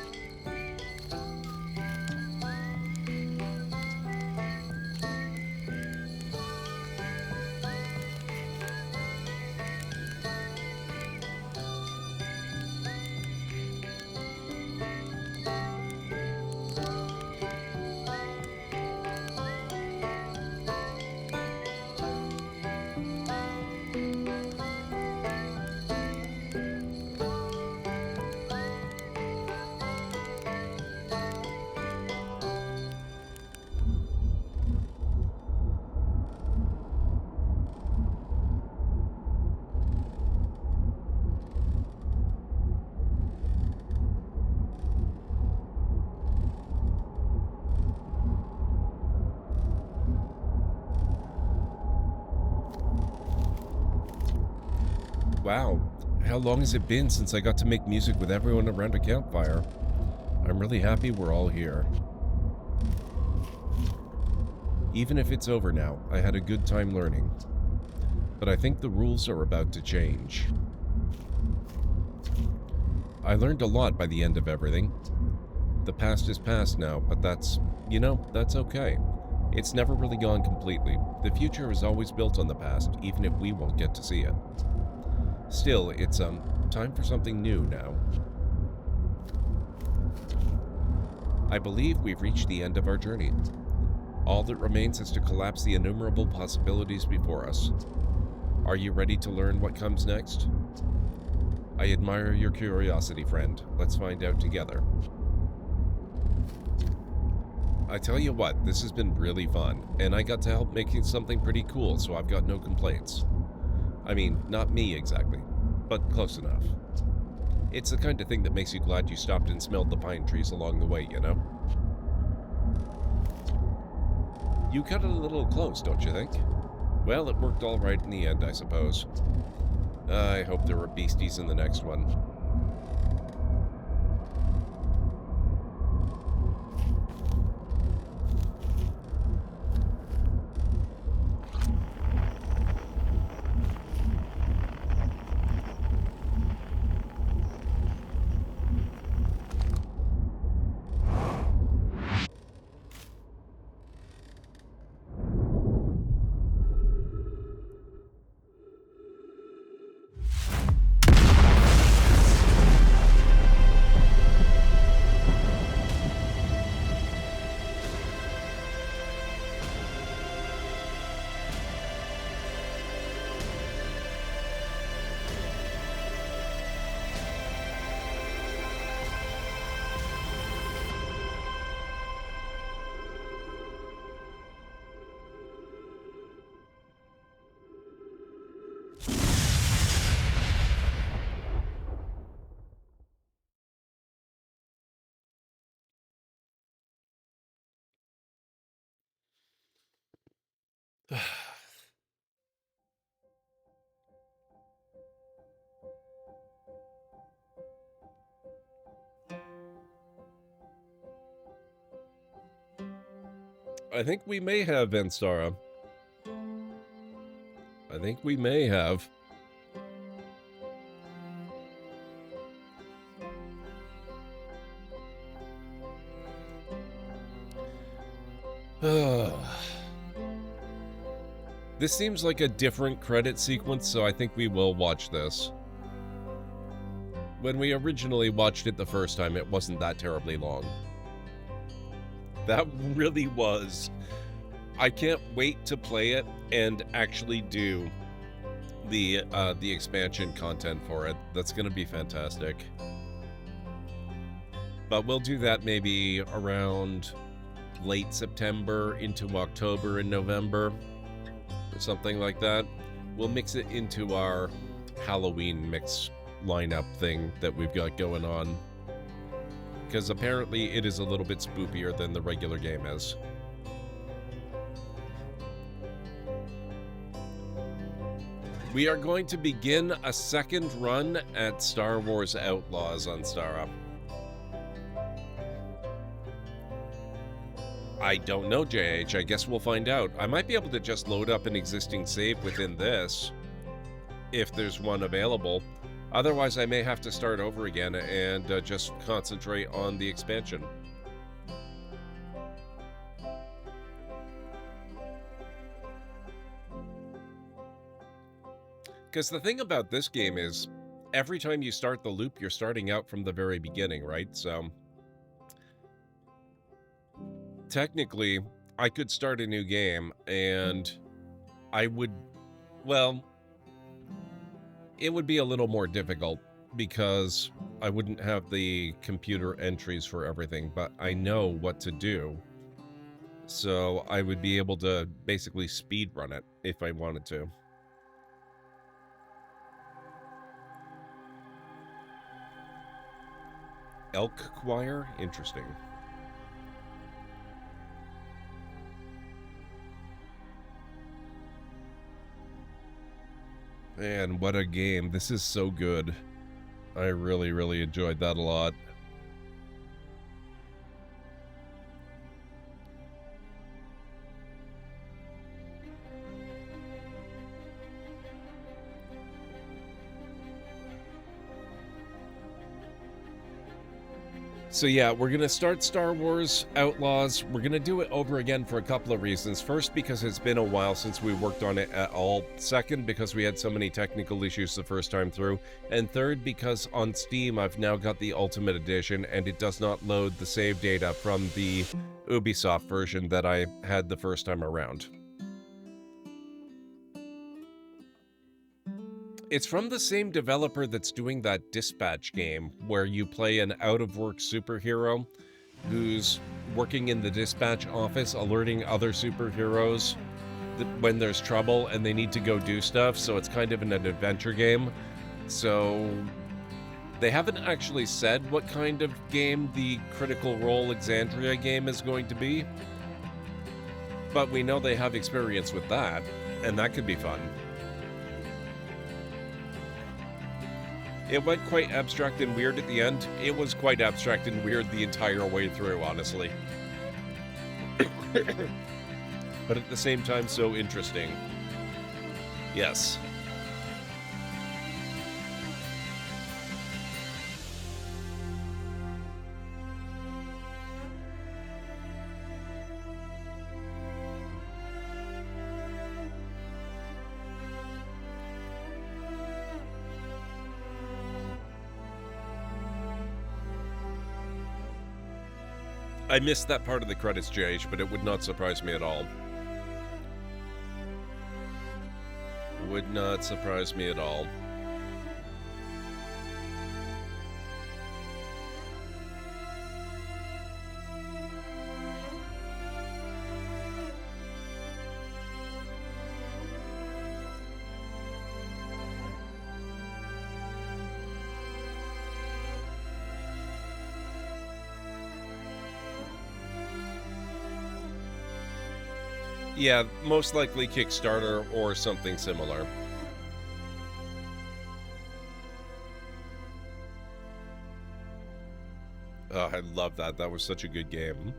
Wow, how long has it been since I got to make music with everyone around a campfire? I'm really happy we're all here. Even if it's over now, I had a good time learning. But I think the rules are about to change. I learned a lot by the end of everything. The past is past now, but that's okay. It's never really gone completely. The future is always built on the past, even if we won't get to see it. Still, it's time for something new now. I believe we've reached the end of our journey. All that remains is to collapse the innumerable possibilities before us. Are you ready to learn what comes next? I admire your curiosity, friend. Let's find out together. I tell you what, this has been really fun, and I got to help making something pretty cool, so I've got no complaints. I mean, not me exactly, but close enough. It's the kind of thing that makes you glad you stopped and smelled the pine trees along the way, you know? You cut it a little close, don't you think? Well, it worked all right in the end, I suppose. I hope there were beasties in the next one. I think we may have, Venstara. I think we may have. This seems like a different credit sequence, so I think we will watch this. When we originally watched it the first time, it wasn't that terribly long. That really was. I can't wait to play it and actually do the expansion content for it. That's going to be fantastic. But we'll do that maybe around late September into October and November or something like that. We'll mix it into our Halloween mix lineup thing that we've got going on, because apparently it is a little bit spookier than the regular game is. We are going to begin a second run at Star Wars Outlaws on Stara. I don't know, JH. I guess we'll find out. I might be able to just load up an existing save within this, if there's one available. Otherwise, I may have to start over again and just concentrate on the expansion. Because the thing about this game is, every time you start the loop, you're starting out from the very beginning, right? So, technically, I could start a new game, and I would, well, it would be a little more difficult because I wouldn't have the computer entries for everything, but I know what to do. So I would be able to basically speed run it if I wanted to. Elk Choir? Interesting. Man, what a game. This is so good. I really, really enjoyed that a lot. So yeah, we're going to start Star Wars Outlaws. We're going to do it over again for a couple of reasons. First, because it's been a while since we worked on it at all. Second, because we had so many technical issues the first time through. And third, because on Steam, I've now got the Ultimate Edition, and it does not load the save data from the Ubisoft version that I had the first time around. It's from the same developer that's doing that Dispatch game, where you play an out-of-work superhero who's working in the dispatch office, alerting other superheroes that when there's trouble and they need to go do stuff, so it's kind of an adventure game. So They haven't actually said what kind of game the Critical Role Exandria game is going to be, but we know they have experience with that, and that could be fun. It went quite abstract and weird at the end. It was quite abstract and weird the entire way through, honestly. But at the same time, so interesting. Yes. I missed that part of the credits, JH, but it would not surprise me at all. Would not surprise me at all. Yeah, most likely Kickstarter or something similar. Oh, I love that. That was such a good game.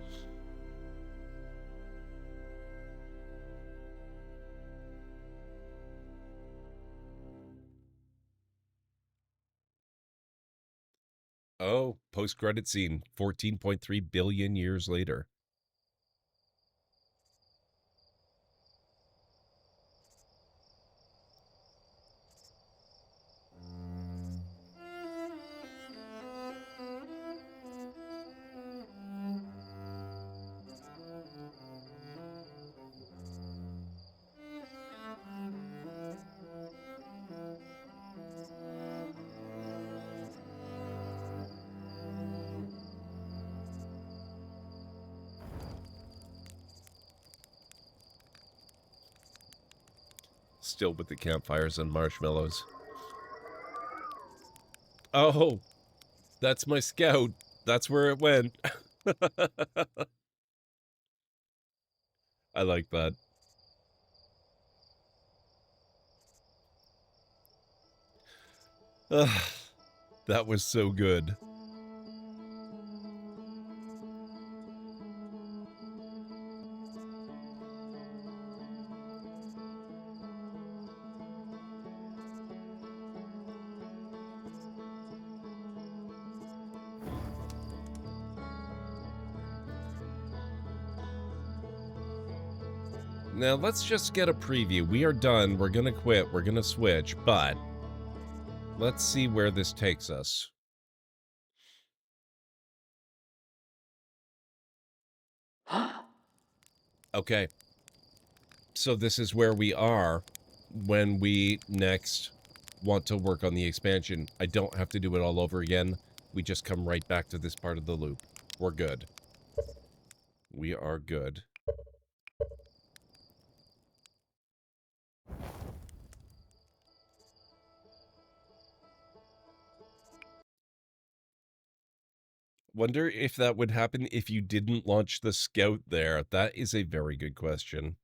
Oh, post-credit scene, 14.3 billion years later. Still with the campfires and marshmallows. Oh, that's my scout. That's where it went. I like that. That was so good. Now, let's just get a preview. We are done. We're going to quit. We're going to switch. But let's see where this takes us. Okay. So this is where we are when we next want to work on the expansion. I don't have to do it all over again. We just come right back to this part of the loop. We're good. We are good. Wonder if that would happen if you didn't launch the scout there. That is a very good question.